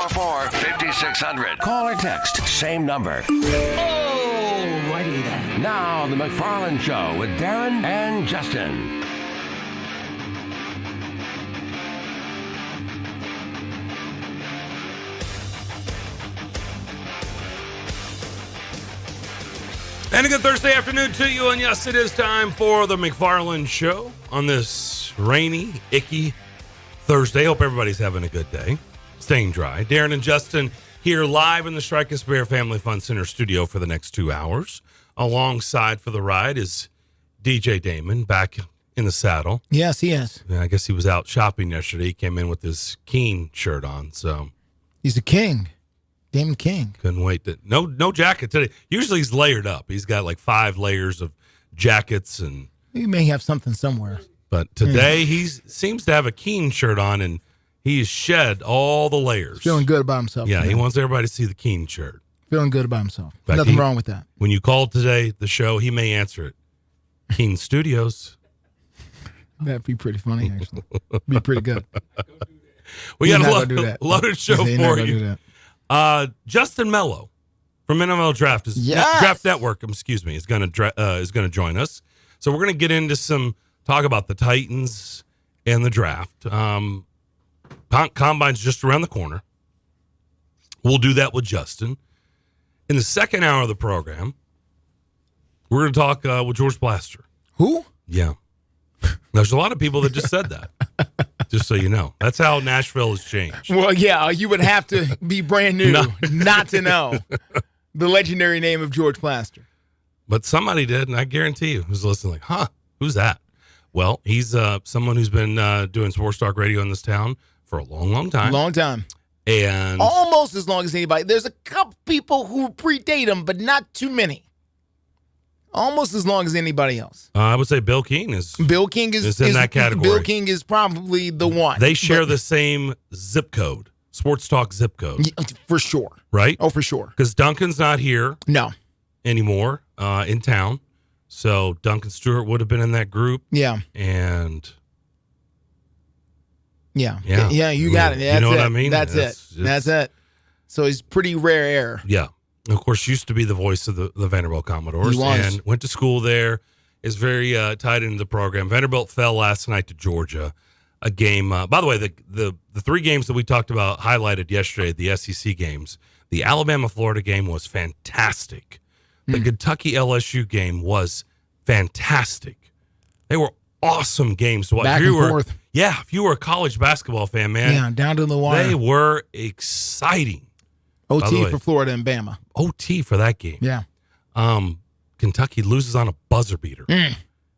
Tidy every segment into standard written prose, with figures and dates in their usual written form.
844-5600. Call or text, same number. Oh, righty then. Now, the McFarland Show with Darren and Justin. And a good Thursday afternoon to you. And yes, it is time for the McFarland Show on this rainy, icky Thursday. Hope everybody's having a good day. Staying dry. Darren and Justin here live in the Strike and Spare Family Fun Center studio for the next 2 hours. Alongside for the ride is DJ Damon back in the saddle. Yes, he is. I guess he was out shopping yesterday. He came in with his Keen shirt on, so. He's a king. Damon King. Couldn't wait. No jacket today. Usually he's layered up. He's got like 5 layers of jackets. And he may have something somewhere. But today he seems to have a Keen shirt on, and he's shed all the layers. Feeling good about himself. Yeah, today. he wants everybody to see the Keen shirt. Feeling good about himself. Nothing wrong with that. When you called today, the show, he may answer it. Keen Studios. That'd be pretty funny, actually. Be pretty good. We got a loaded show for you. Justin Mello from NFL Draft Draft Network, is going to join us. So we're going to get into some talk about the Titans and the draft. Combine's just around the corner. We'll do that with Justin. In the second hour of the program, we're going to talk with George Blaster. Who? Yeah. There's a lot of people that just said that. Just so you know. That's how Nashville has changed. Well, yeah, you would have to be brand new not to know the legendary name of George Plaster. But somebody did, and I guarantee you who's listening like, huh, who's that? Well, he's someone who's been doing sports talk radio in this town for a long, long time. Long time. And almost as long as anybody. There's a couple people who predate him, but not too many. Almost as long as anybody else. I would say Bill King is in that category. Bill King is probably the one. They share the same zip code, sports talk zip code. For sure. Right? Oh, for sure. Because Duncan's not here anymore in town. So Duncan Stewart would have been in that group. Yeah. And Yeah, you got it. That's you know it. what I mean? That's it. So he's pretty rare air. Yeah. Of course, used to be the voice of the Vanderbilt Commodores and went to school there, is very tied into the program. Vanderbilt fell last night to Georgia, a game. By the way, the 3 games that we talked about highlighted yesterday, the SEC games, the Alabama-Florida game was fantastic. The Kentucky-LSU game was fantastic. They were awesome games to watch. Back and forth. Yeah, if you were a college basketball fan, man. Yeah, down to the wire. They were exciting. OT for Florida and Bama. OT for that game. Yeah. Kentucky loses on a buzzer beater.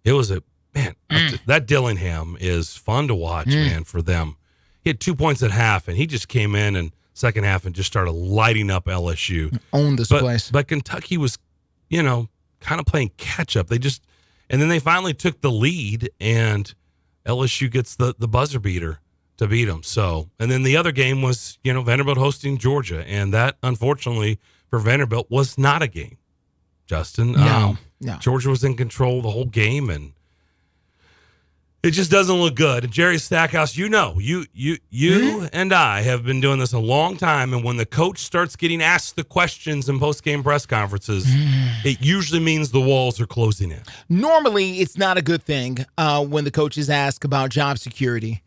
It was that Dillingham is fun to watch, man, for them. He had 2 points at half, and he just came in second half and just started lighting up LSU. Owned this place. But Kentucky was, kind of playing catch up. And then they finally took the lead, and LSU gets the buzzer beater to beat them. So, and then the other game was, Vanderbilt hosting Georgia, and that, unfortunately, for Vanderbilt was not a game. Justin, no. Georgia was in control the whole game, and it just doesn't look good. And Jerry Stackhouse, you and I have been doing this a long time, and when the coach starts getting asked the questions in post-game press conferences, it usually means the walls are closing in. Normally, it's not a good thing when the coaches ask about job security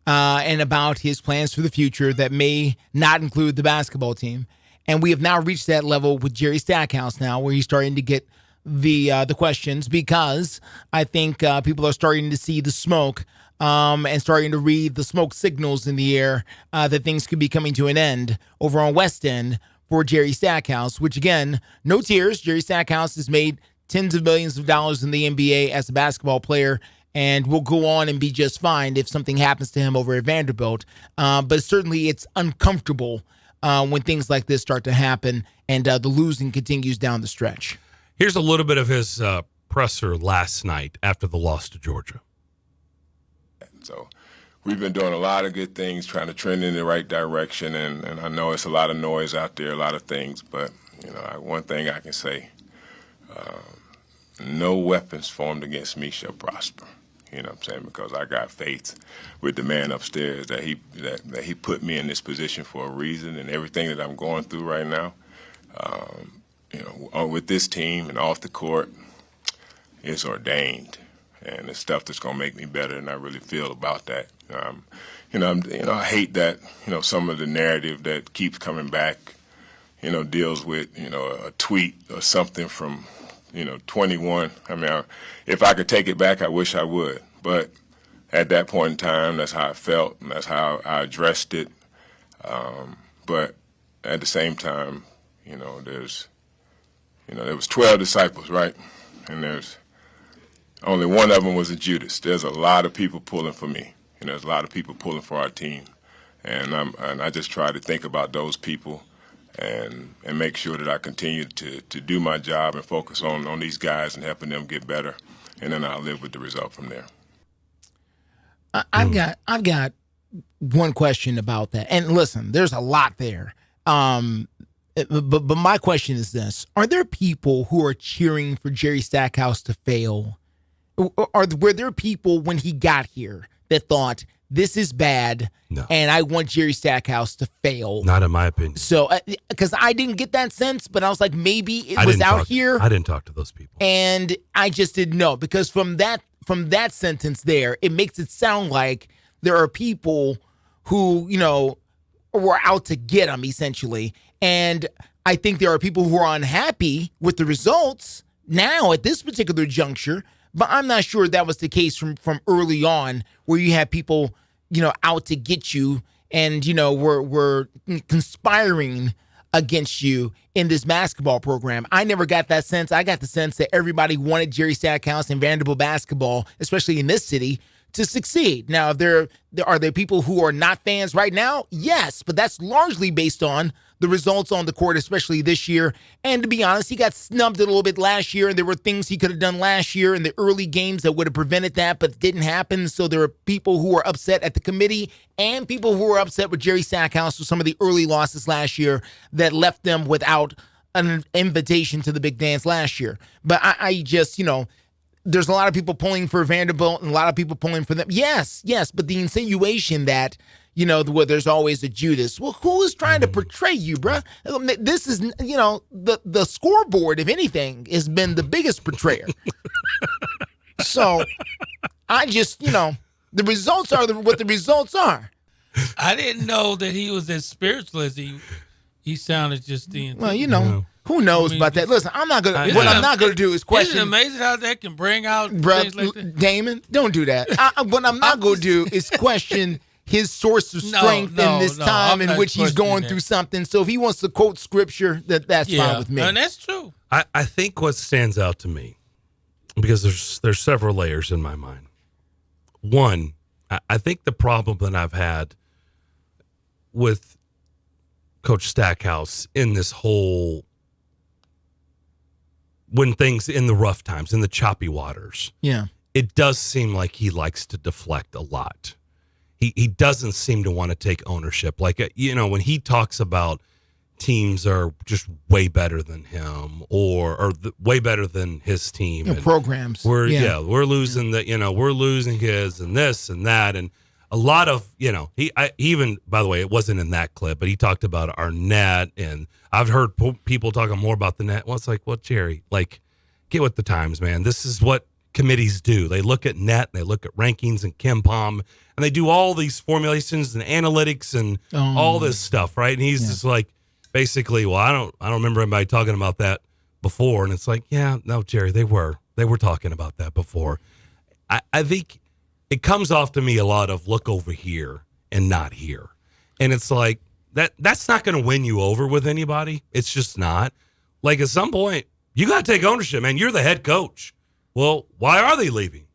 and about his plans for the future that may not include the basketball team. And we have now reached that level with Jerry Stackhouse now, where he's starting to get the questions, because I think people are starting to see the smoke and starting to read the smoke signals in the air that things could be coming to an end over on West End for Jerry Stackhouse, which, again, no tears. Jerry Stackhouse has made tens of millions of dollars in the NBA as a basketball player, and will go on and be just fine if something happens to him over at Vanderbilt. But certainly it's uncomfortable when things like this start to happen and the losing continues down the stretch. Here's a little bit of his presser last night after the loss to Georgia. So we've been doing a lot of good things, trying to trend in the right direction, and I know it's a lot of noise out there, a lot of things, but one thing I can say, no weapons formed against me shall prosper. You know what I'm saying? Because I got faith with the man upstairs that he put me in this position for a reason, and everything that I'm going through right now, with this team and off the court, it's ordained, and it's stuff that's going to make me better, and I really feel about that. I hate that some of the narrative that keeps coming back, deals with a tweet or something from 21. I mean, if I could take it back, I wish I would. But at that point in time, that's how I felt, and that's how I addressed it. But at the same time, there was 12 disciples, right? And there's only one of them was a Judas. There's a lot of people pulling for me. There's a lot of people pulling for our team. And I just try to think about those people and make sure that I continue to do my job and focus on these guys and helping them get better, and then I'll live with the result from there. I've got one question about that, and listen, there's a lot there. But my question is this: are there people who are cheering for Jerry Stackhouse to fail? Were there people when he got here that thought, this is bad, no, and I want Jerry Stackhouse to fail? Not in my opinion. So, because I didn't get that sense, but I was like, maybe it was out here. I didn't talk to those people. And I just didn't know, because from that sentence there, it makes it sound like there are people who, were out to get him, essentially. And I think there are people who are unhappy with the results now at this particular juncture. But I'm not sure that was the case from early on, where you had people, out to get you and, were conspiring against you in this basketball program. I never got that sense. I got the sense that everybody wanted Jerry Stackhouse and Vanderbilt basketball, especially in this city, to succeed. Now, are there people who are not fans right now? Yes, but that's largely based on the results on the court, especially this year. And to be honest, he got snubbed a little bit last year, and there were things he could have done last year in the early games that would have prevented that, but it didn't happen. So there are people who are upset at the committee and people who are upset with Jerry Stackhouse for some of the early losses last year that left them without an invitation to the big dance last year. But I just, there's a lot of people pulling for Vanderbilt and a lot of people pulling for them. Yes, but the insinuation that, there's always a Judas. Well, who is trying to portray you, bruh? This is, the scoreboard, if anything, has been the biggest portrayer. So I just, the results are what the results are. I didn't know that he was as spiritual as he sounded just then. Well, who knows about that? Listen, I'm not gonna. What I'm not gonna do is question. Isn't it amazing how that can bring out things like that? Damon, don't do that. What I'm not gonna do is question his source of strength in this time in which he's going through something. So if he wants to quote scripture, that's fine with me. And that's true. I think what stands out to me, because there's several layers in my mind. One, I think the problem that I've had with Coach Stackhouse in this whole, when things in the rough times, in the choppy waters, it does seem like he likes to deflect a lot. He doesn't seem to want to take ownership. Like, when he talks about teams are just way better than him or way better than his team. And programs. We're losing we're losing his and this and that. And a lot of, he even, by the way, it wasn't in that clip, but he talked about our net, and I've heard people talking more about the net. Well, it's like, well, Jerry, get with the times, man. This is what committees do. They look at net, they look at rankings and KenPom, and they do all these formulations and analytics and all this stuff, right? And he's just like, basically, well, I don't remember anybody talking about that before. And it's like, yeah, no, Jerry, they were talking about that before. I think it comes off to me a lot of look over here and not here. And it's like, that's not going to win you over with anybody. It's just not. Like, at some point, you got to take ownership, man. You're the head coach. Well, why are they leaving?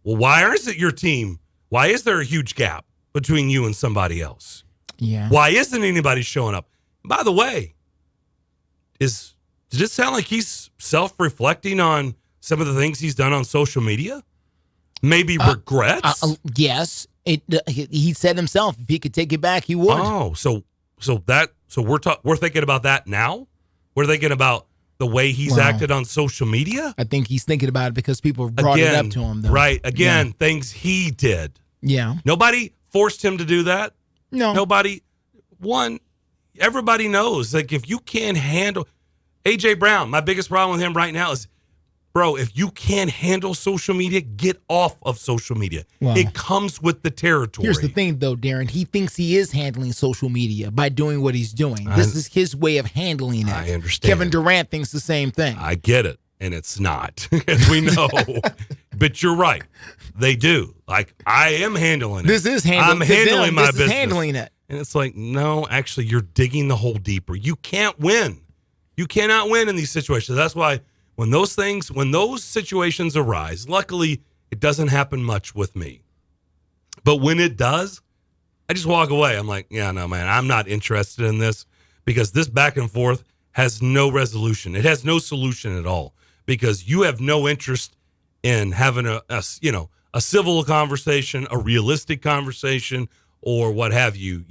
Well, why is it your team? Why is there a huge gap between you and somebody else? Yeah. Why isn't anybody showing up? By the way, did it sound like he's self-reflecting on some of the things he's done on social media? Maybe regrets? Yes. He said himself, if he could take it back, he would. Oh, so we're thinking about that now? We're thinking about the way he's acted on social media? I think he's thinking about it because people brought it up to him, though. Right. Again, things he did. Yeah. Nobody forced him to do that. No. Everybody knows, like, if you can't handle A.J. Brown, my biggest problem with him right now is, bro, if you can't handle social media, get off of social media. Wow. It comes with the territory. Here's the thing, though, Darren. He thinks he is handling social media by doing what he's doing. This is his way of handling it. I understand. Kevin Durant thinks the same thing. I get it, and it's not, as we know. But you're right. They do. Like, I am handling it. This is handling. I'm handling my business. This is handling it. And it's like, no, actually, you're digging the hole deeper. You can't win. You cannot win in these situations. That's why when those situations arise, luckily, it doesn't happen much with me. But when it does, I just walk away. I'm like, yeah, no, man, I'm not interested in this because this back and forth has no resolution. It has no solution at all because you have no interest in having a civil conversation, a realistic conversation, or what have you.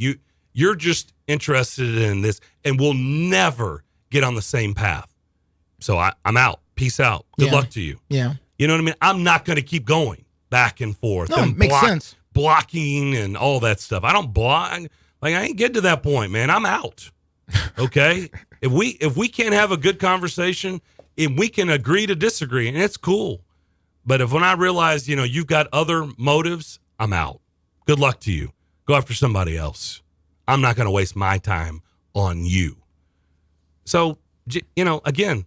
You're just interested in this and will never get on the same path. So I'm out. Peace out. Good luck to you. Yeah. You know what I mean? I'm not going to keep going back and forth. No, and makes sense. Blocking and all that stuff. I don't block. Like, I ain't getting to that point, man. I'm out. Okay? If we can't have a good conversation, and we can agree to disagree, and it's cool. But if when I realize, you've got other motives, I'm out. Good luck to you. Go after somebody else. I'm not going to waste my time on you. So, again,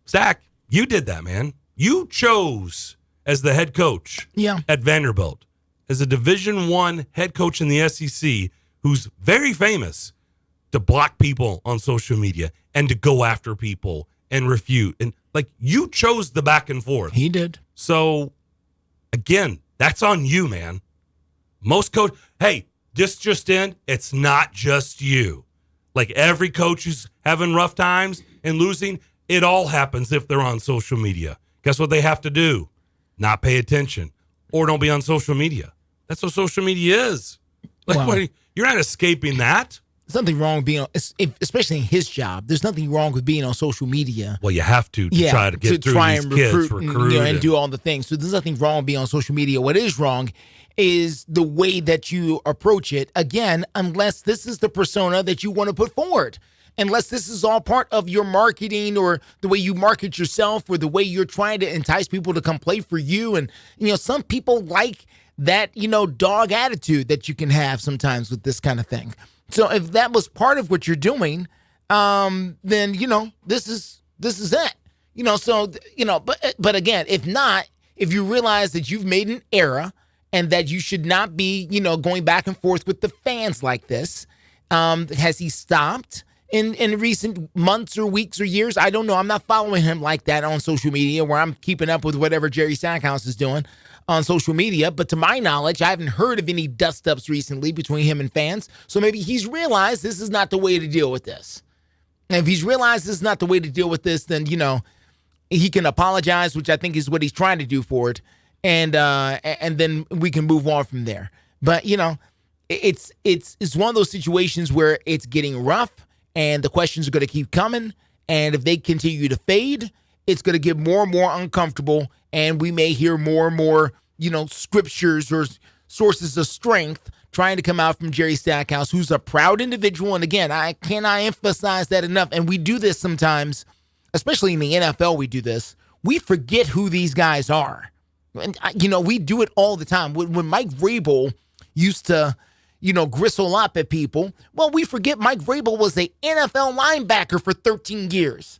Zach, you did that, man. You chose as the head coach at Vanderbilt, as a Division I head coach in the SEC, who's very famous, to block people on social media and to go after people and refute. And, you chose the back and forth. He did. So, again, that's on you, man. Most coach, hey, this just in, it's not just you. Like, every coach who's having rough times and losing, it all happens if they're on social media. Guess what they have to do? Not pay attention or don't be on social media. That's what social media is. You're not escaping that. There's nothing wrong with being, especially in his job. There's nothing wrong with being on social media. Well, you have to try to get through these kids, recruit and do all the things. So there's nothing wrong with being on social media. What is wrong is the way that you approach it. Again, unless this is the persona that you want to put forward. Unless this is all part of your marketing or the way you market yourself or the way you're trying to entice people to come play for you. And, some people like that, dog attitude that you can have sometimes with this kind of thing. So if that was part of what you're doing, then, this is it. But again, if not, if you realize that you've made an error and that you should not be, going back and forth with the fans like this, has he stopped in recent months or weeks or years? I don't know. I'm not following him like that on social media where I'm keeping up with whatever Jerry Stackhouse is doing on social media. But to my knowledge, I haven't heard of any dust-ups recently between him and fans. So maybe he's realized this is not the way to deal with this. And if he's realized this is not the way to deal with this, then, he can apologize, which I think is what he's trying to do for it. And then we can move on from there. But, it's one of those situations where it's getting rough. And the questions are going to keep coming. And if they continue to fade, it's going to get more and more uncomfortable. And we may hear more and more, scriptures or sources of strength trying to come out from Jerry Stackhouse, who's a proud individual. And again, I cannot emphasize that enough. And we do this sometimes, especially in the NFL, we do this. We forget who these guys are. And, we do it all the time. When Mike Vrabel used to gristle up at people. Well, we forget Mike Vrabel was a NFL linebacker for 13 years.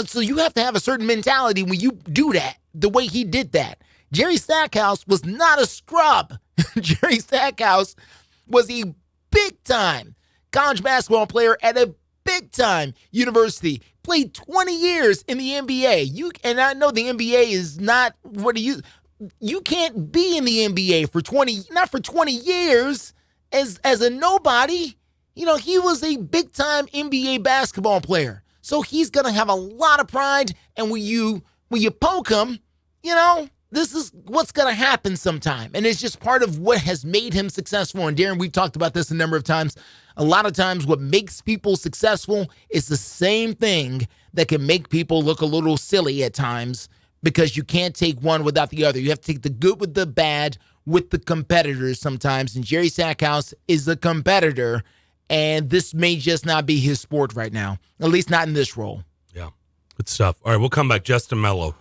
So you have to have a certain mentality when you do that, the way he did that. Jerry Stackhouse was not a scrub. Jerry Stackhouse was a big-time college basketball player at a big-time university. Played 20 years in the NBA. And I know the NBA is not, you can't be in the NBA not for 20 years. As a nobody, he was a big-time NBA basketball player. So he's going to have a lot of pride. And when you poke him, this is what's going to happen sometime. And it's just part of what has made him successful. And Darren, we've talked about this a number of times A lot of times what makes people successful is the same thing that can make people look a little silly at times, because you can't take one without the other. You have to take the good with the bad with the competitors sometimes. And Jerry Stackhouse is a competitor, and this may just not be his sport right now, at least not in this role. Yeah, good stuff. All right, we'll come back. Justin Mello.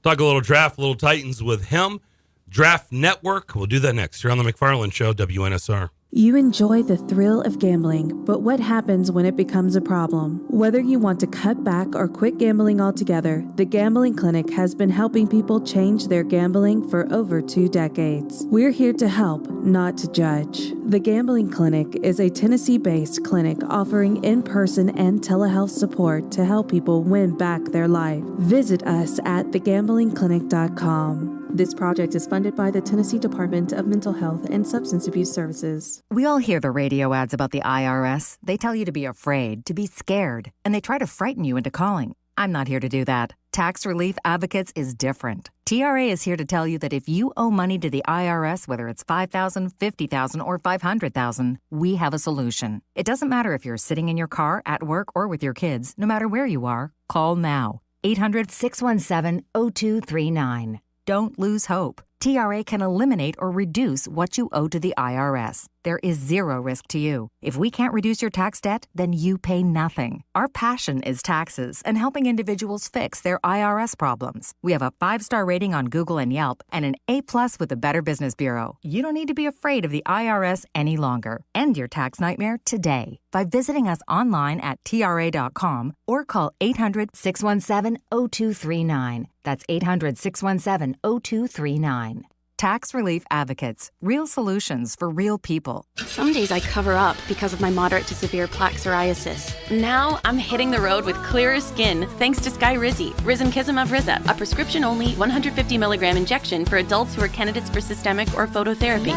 Talk a little draft, a little Titans with him. Draft Network. We'll do that next here on the McFarland Show, WNSR. You enjoy the thrill of gambling, but what happens when it becomes a problem? Whether you want to cut back or quit gambling altogether, the Gambling Clinic has been helping people change their gambling for over 2 decades. We're here to help, not to judge. The Gambling Clinic is a Tennessee-based clinic offering in-person and telehealth support to help people win back their life. Visit us at thegamblingclinic.com. This project is funded by the Tennessee Department of Mental Health and Substance Abuse Services. We all hear the radio ads about the IRS. They tell you to be afraid, to be scared, and they try to frighten you into calling. I'm not here to do that. Tax Relief Advocates is different. TRA is here to tell you that if you owe money to the IRS, whether it's $5,000, $50,000, or $500,000, we have a solution. It doesn't matter if you're sitting in your car, at work, or with your kids. No matter where you are, call now. 800-617-0239. Don't lose hope. TRA can eliminate or reduce what you owe to the IRS. There is zero risk to you. If we can't reduce your tax debt, then you pay nothing. Our passion is taxes and helping individuals fix their IRS problems. We have a 5-star rating on Google and Yelp and an A+ with the Better Business Bureau. You don't need to be afraid of the IRS any longer. End your tax nightmare today by visiting us online at TRA.com or call 800-617-0239. That's 800-617-0239. Tax Relief Advocates. Real solutions for real people. Some days I cover up because of my moderate to severe plaque psoriasis. Now I'm hitting the road with clearer skin thanks to Skyrizi, Risankizumab Riza, a prescription-only 150 milligram injection for adults who are candidates for systemic or phototherapy.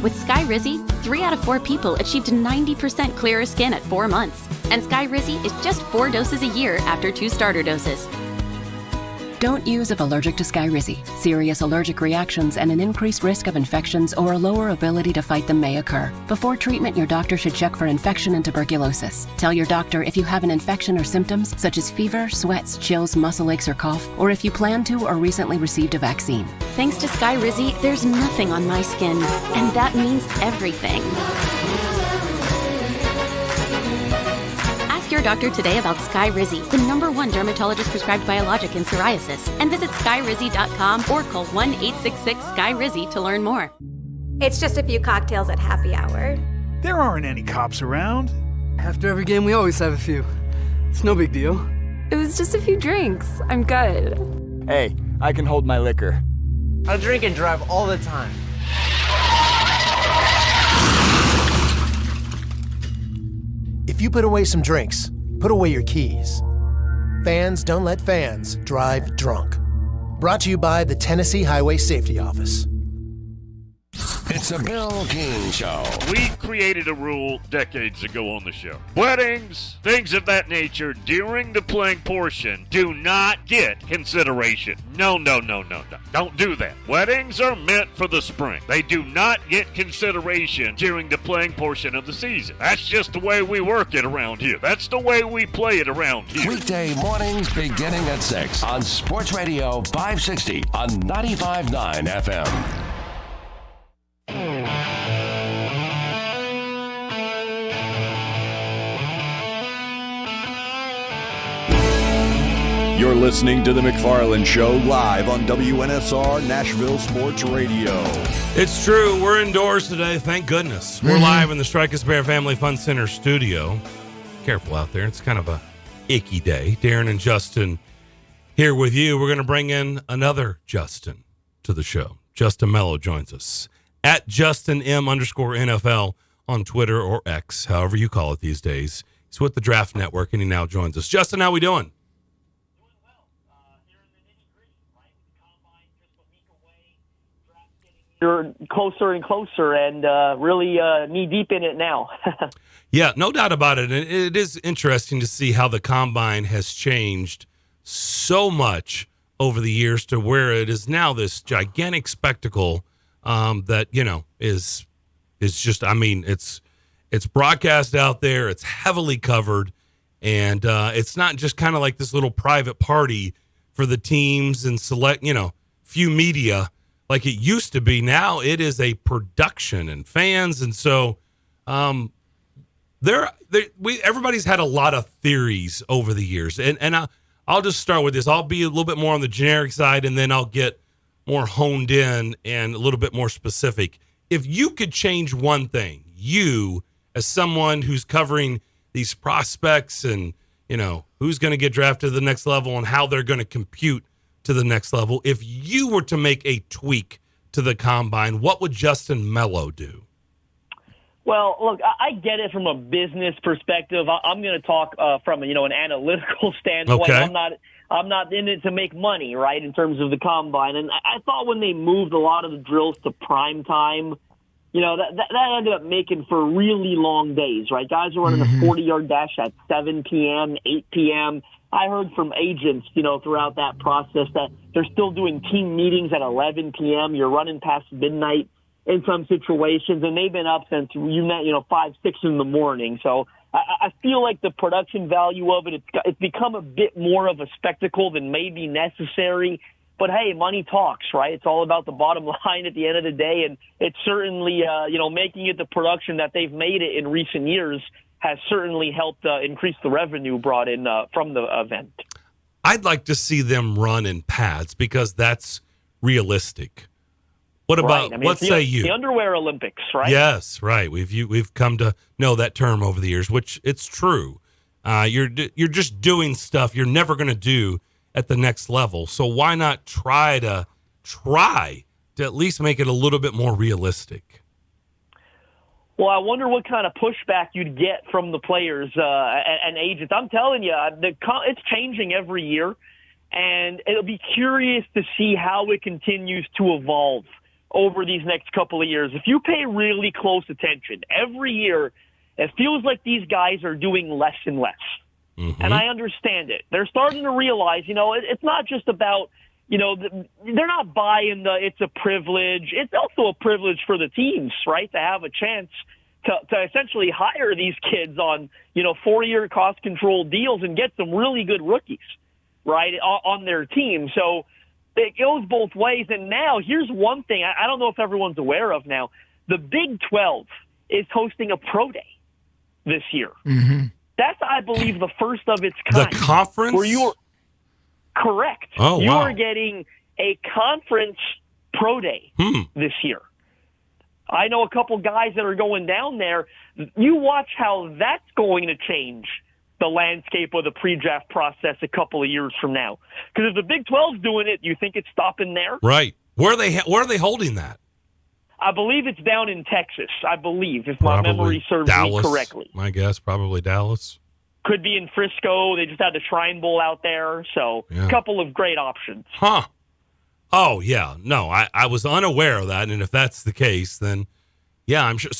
With Skyrizi, 3 out of 4 people achieved 90% clearer skin at 4 months. And Skyrizi is just 4 doses a year after 2 starter doses. Don't use if allergic to Skyrizi. Serious allergic reactions and an increased risk of infections or a lower ability to fight them may occur. Before treatment, your doctor should check for infection and tuberculosis. Tell your doctor if you have an infection or symptoms such as fever, sweats, chills, muscle aches, or cough, or if you plan to or recently received a vaccine. Thanks to Skyrizi, there's nothing on my skin, and that means everything. Ask your doctor today about Skyrizi, the #1 dermatologist prescribed biologic in psoriasis, and visit skyrizi.com or call 1-866-SKY-RIZZI to learn more. It's just a few cocktails at happy hour. There aren't any cops around. After every game, we always have a few. It's no big deal. It was just a few drinks. I'm good. Hey, I can hold my liquor. I drink and drive all the time. If you put away some drinks, put away your keys. Fans don't let fans drive drunk. Brought to you by the Tennessee Highway Safety Office. It's a Bill Keane Show. We created a rule decades ago on the show. Weddings, things of that nature, during the playing portion, do not get consideration. No. Don't do that. Weddings are meant for the spring. They do not get consideration during the playing portion of the season. That's just the way we work it around here. That's the way we play it around here. Weekday mornings beginning at 6 on Sports Radio 560 on 95.9 FM. You're listening to The McFarland Show live on WNSR Nashville Sports Radio. It's true. We're indoors today. Thank goodness. We're live in the Strikers Bear Family Fun Center studio. Careful out there. It's kind of a icky day. Darren and Justin here with you. We're going to bring in another Justin to the show. Justin Mello joins us at JustinM_NFL on Twitter or X, however you call it these days. He's with the Draft Network, and he now joins us. Justin, how we doing? You're closer and closer and really knee-deep in it now. Yeah, no doubt about it. And it is interesting to see how the Combine has changed so much over the years to where it is now this gigantic spectacle that, is It's just, I mean, it's broadcast out there. It's heavily covered, and it's not just kind of like this little private party for the teams and select, few media like it used to be. Now it is a production and fans, and so everybody's had a lot of theories over the years, and I'll just start with this. I'll be a little bit more on the generic side, and then I'll get more honed in and a little bit more specific. If you could change one thing, you as someone who's covering these prospects and who's going to get drafted to the next level and how they're going to compute to the next level, if you were to make a tweak to the combine, what would Justin Mello do? Well, look, I get it from a business perspective. I'm going to talk from an analytical standpoint. Okay. I'm not in it to make money, right, in terms of the combine. And I thought when they moved a lot of the drills to prime time, that ended up making for really long days, right? Guys are running a 40-yard dash at 7 p.m., 8 p.m. I heard from agents, throughout that process that they're still doing team meetings at 11 p.m. You're running past midnight in some situations, and they've been up since 5, 6 in the morning. So I feel like the production value of it's become a bit more of a spectacle than maybe necessary. But hey, money talks, right? It's all about the bottom line at the end of the day, and it's certainly, making it the production that they've made it in recent years has certainly helped increase the revenue brought in from the event. I'd like to see them run in pads because that's realistic. What about, what say you? The underwear Olympics, right? Yes, right. We've come to know that term over the years, which it's true. You're just doing stuff you're never going to do at the next level. So why not try to at least make it a little bit more realistic? Well, I wonder what kind of pushback you'd get from the players and agents. I'm telling you, it's changing every year, and it'll be curious to see how it continues to evolve over these next couple of years. If you pay really close attention, every year it feels like these guys are doing less and less. Mm-hmm. And I understand it. They're starting to realize, it's not just about, they're not buying it's a privilege. It's also a privilege for the teams, right, to have a chance to essentially hire these kids on, 4-year cost-controlled deals and get some really good rookies, right, on their team. So it goes both ways. And now here's one thing I don't know if everyone's aware of now. The Big 12 is hosting a pro day this year. Mm-hmm. That's, I believe, the first of its kind. The conference? Where you are correct. Oh, you wow. are getting a conference pro day this year. I know a couple guys that are going down there. You watch how that's going to change the landscape of the pre-draft process a couple of years from now. Because if the Big 12's doing it, you think it's stopping there? Right. Where are they holding that? I believe it's down in Texas, if my memory serves Dallas, me correctly. My guess, probably Dallas. Could be in Frisco. They just had the Shrine Bowl out there. So a couple of great options. Huh. Oh, yeah. No, I was unaware of that. And if that's the case, then, yeah, I'm sure.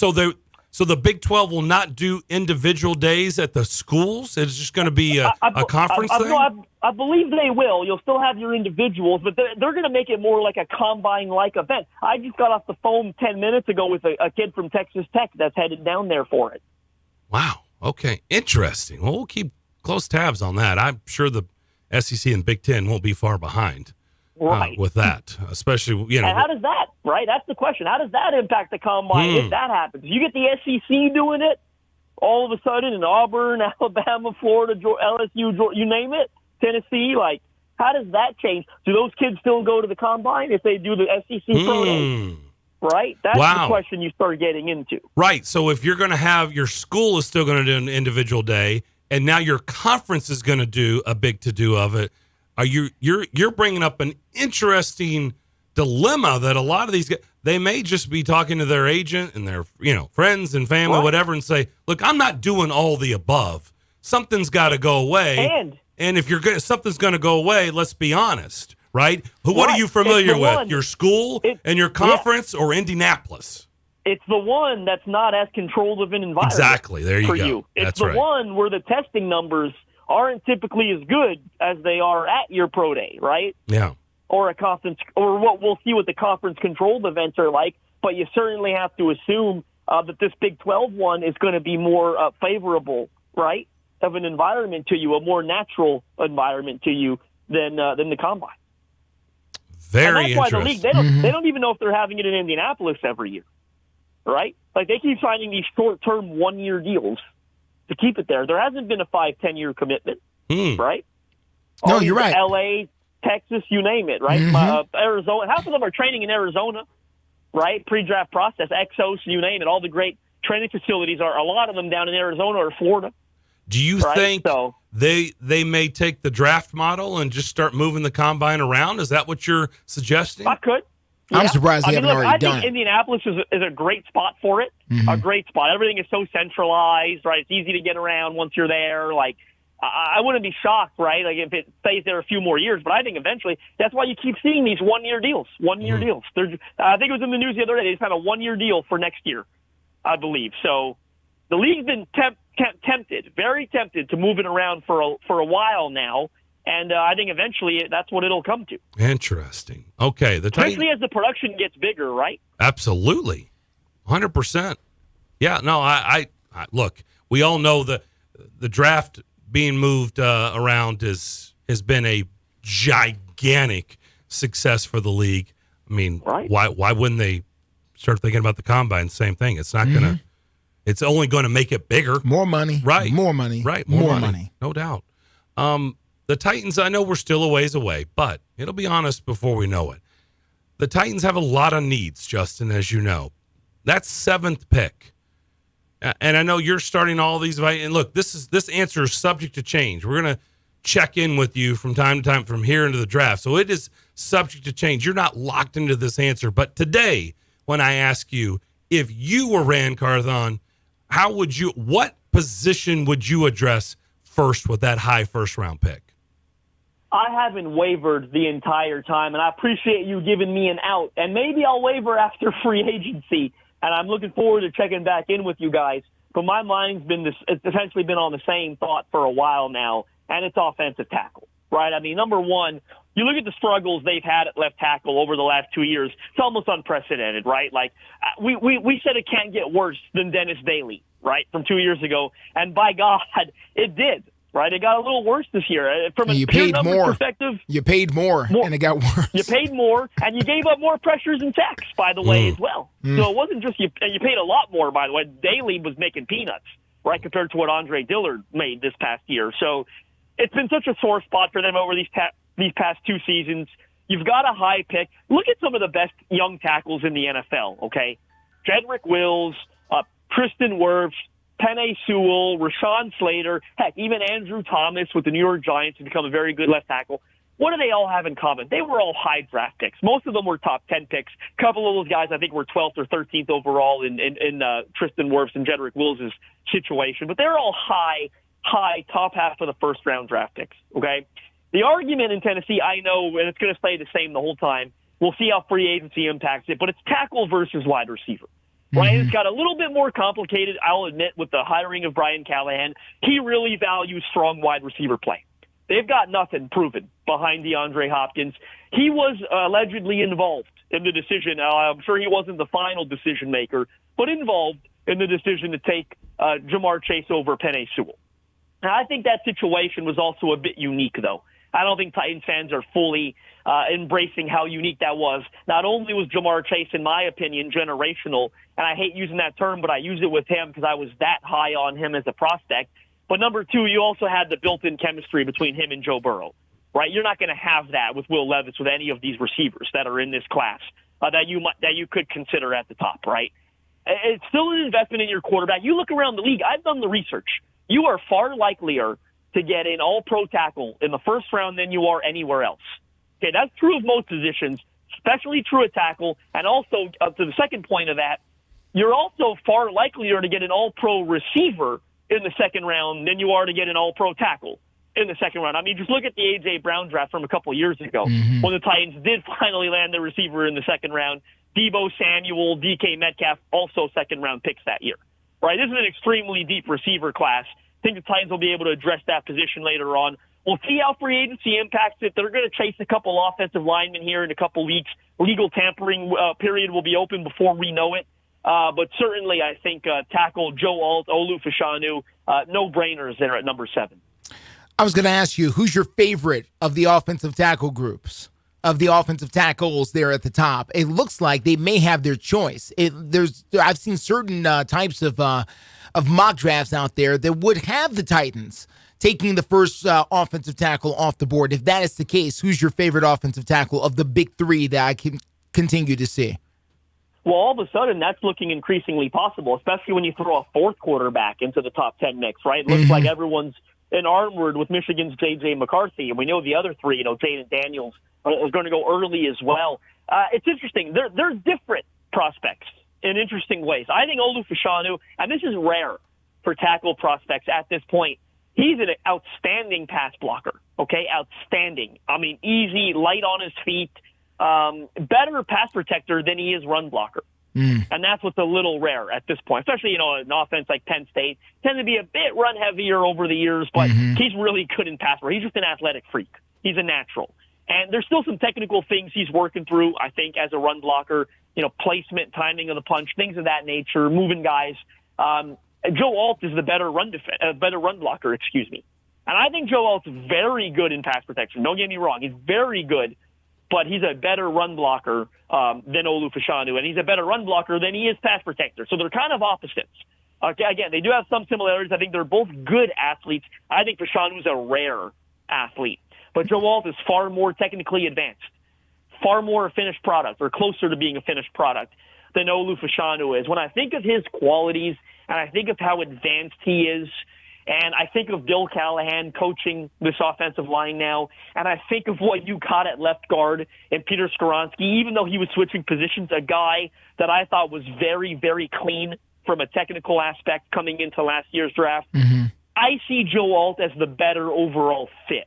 So the Big 12 will not do individual days at the schools? It's just going to be a conference thing? No, I believe they will. You'll still have your individuals, but they're going to make it more like a combine-like event. I just got off the phone 10 minutes ago with a kid from Texas Tech that's headed down there for it. Wow. Okay. Interesting. Well, we'll keep close tabs on that. I'm sure the SEC and Big Ten won't be far behind with that, especially, And how does that, right? That's the question. How does that impact the combine if that happens? You get the SEC doing it, all of a sudden in Auburn, Alabama, Florida, LSU, you name it, Tennessee, how does that change? Do those kids still go to the combine if they do the SEC pro day? Right? That's the question you start getting into. Right. So if you're going to have your school is still going to do an individual day, and now your conference is going to do a big to-do of it, you're bringing up an interesting dilemma that a lot of these guys, they may just be talking to their agent and their friends and family, whatever, and say, look, I'm not doing all the above. Something's got to go away. And if something's going to go away, let's be honest, right? What are you familiar with? Your school and your conference or Indianapolis? It's the one that's not as controlled of an environment. Exactly. There you for go. You. It's that's the right. one where the testing numbers aren't typically as good as they are at your pro day, right? Yeah. Or a conference, or what we'll see what the conference controlled events are like, but you certainly have to assume that this Big 12 one is going to be more favorable, right, of an environment to you, a more natural environment to you than the Combine. Very interesting. That's why the league, they don't even know if they're having it in Indianapolis every year, right? Like, they keep signing these short-term one-year deals to keep it there. There hasn't been a 5-10 year commitment, right? No, you're right. LA, Texas, you name it, right? Arizona, half of them are training in Arizona, right? Pre-draft process, Exos, you name it. All the great training facilities are, a lot of them down in Arizona or Florida. Do you think they may take the draft model and just start moving the Combine around? Is that what you're suggesting? I could. I'm surprised they haven't already done it. I think Indianapolis is a great spot for it. A great spot. Everything is so centralized, right? It's easy to get around once you're there. Like, I wouldn't be shocked, right? Like, if it stays there a few more years. But I think eventually that's why you keep seeing these one-year deals. Deals. I think it was in the news the other day. They just had a one-year deal for next year, I believe. So the league's been tempted, very tempted to move it around for a while now. And I think eventually that's what it'll come to. Interesting. Okay. Especially as the production gets bigger, right? Absolutely. 100%. Yeah, no, I look, we all know that the draft being moved around has been a gigantic success for the league. I mean, why wouldn't they start thinking about the Combine? Same thing. It's not going to, it's only going to make it bigger. More money. Right. More money. Right. More money. No doubt. The Titans, I know we're still a ways away, but it'll be honest before we know it. The Titans have a lot of needs, Justin, as you know. That's 7th pick. And I know you're starting all these. And look, this answer is subject to change. We're going to check in with you from time to time from here into the draft. So it is subject to change. You're not locked into this answer. But today, when I ask you, if you were Rand Carthon, what position would you address first with that high first-round pick? I haven't wavered the entire time, and I appreciate you giving me an out. And maybe I'll waver after free agency, and I'm looking forward to checking back in with you guys. But my mind's it's essentially been on the same thought for a while now, and it's offensive tackle, right? I mean, number one, you look at the struggles they've had at left tackle over the last 2 years. It's almost unprecedented, right? Like, we said it can't get worse than Dennis Daly, right, from 2 years ago. And by God, it did. Right, it got a little worse this year. From a pure numbers perspective, you paid more, and it got worse. You paid more, and you gave up more pressures and sacks, by the way, as well. So it wasn't just you paid a lot more, by the way. Daly was making peanuts, right, compared to what Andre Dillard made this past year. So it's been such a sore spot for them over these past 2 seasons. You've got a high pick. Look at some of the best young tackles in the NFL, okay? Jedrick Wills, Tristan Wirfs, Penei Sewell, Rashawn Slater, heck, even Andrew Thomas with the New York Giants has become a very good left tackle. What do they all have in common? They were all high draft picks. Most of them were top 10 picks. A couple of those guys, I think, were 12th or 13th overall in Tristan Wirfs and Jedrick Wills' situation. But they're all high, top half of the first-round draft picks, okay? The argument in Tennessee, I know, and it's going to stay the same the whole time. We'll see how free agency impacts it, but it's tackle versus wide receiver. Right? It's got a little bit more complicated, I'll admit, with the hiring of Brian Callahan. He really values strong wide receiver play. They've got nothing proven behind DeAndre Hopkins. He was allegedly involved in the decision. I'm sure he wasn't the final decision maker, but involved in the decision to take Jamar Chase over Penei Sewell. Now, I think that situation was also a bit unique, though. I don't think Titans fans are fully embracing how unique that was. Not only was Jamar Chase, in my opinion, generational, and I hate using that term, but I use it with him because I was that high on him as a prospect. But number two, you also had the built-in chemistry between him and Joe Burrow, right? You're not going to have that with Will Levis, with any of these receivers that are in this class that you could consider at the top, right? It's still an investment in your quarterback. You look around the league. I've done the research. You are far likelier to get an all-pro tackle in the first round than you are anywhere else. Okay, that's true of most positions, especially true at tackle. And also, to the second point of that, you're also far likelier to get an all-pro receiver in the second round than you are to get an all-pro tackle in the second round. I mean, just look at the A.J. Brown draft from a couple of years ago when the Titans did finally land the receiver in the second round. Deebo Samuel, DK Metcalf, also second-round picks that year. Right? This is an extremely deep receiver class. I think the Titans will be able to address that position later on. We'll see how free agency impacts it. They're going to chase a couple offensive linemen here in a couple weeks. Legal tampering period will be open before we know it. But certainly I think tackle Joe Alt, Olu Fashanu, no-brainers there at number 7. I was going to ask you, who's your favorite of the offensive tackle groups, of the offensive tackles there at the top? It looks like they may have their choice. I've seen certain types of mock drafts out there that would have the Titans taking the first offensive tackle off the board. If that is the case, who's your favorite offensive tackle of the big 3 that I can continue to see? Well, all of a sudden, that's looking increasingly possible, especially when you throw a 4th quarterback into the top 10 mix, right? It looks like everyone's enamored with Michigan's J.J. McCarthy, and we know the other 3, Jaden Daniels, is going to go early as well. It's interesting. They're different prospects in interesting ways. I think Olu Fashanu, and this is rare for tackle prospects at this point, he's an outstanding pass blocker, okay? Outstanding. I mean, easy, light on his feet, better pass protector than he is run blocker. And that's what's a little rare at this point, especially, an offense like Penn State tends to be a bit run heavier over the years, but he's really good in pass rush. He's just an athletic freak. He's a natural. And there's still some technical things he's working through, I think, as a run blocker, placement, timing of the punch, things of that nature, moving guys. Joe Alt is the better run blocker, And I think Joe Alt's very good in pass protection. Don't get me wrong. He's very good. But he's a better run blocker than Olu Fashanu, and he's a better run blocker than he is pass protector. So they're kind of opposites. Again, they do have some similarities. I think they're both good athletes. I think Fashanu's a rare athlete. But Joe Alt is far more technically advanced, far more a finished product, or closer to being a finished product than Olu Fashanu is. When I think of his qualities, and I think of how advanced he is, and I think of Bill Callahan coaching this offensive line now, and I think of what you got at left guard and Peter Skoronski, even though he was switching positions, a guy that I thought was very, very clean from a technical aspect coming into last year's draft. I see Joe Alt as the better overall fit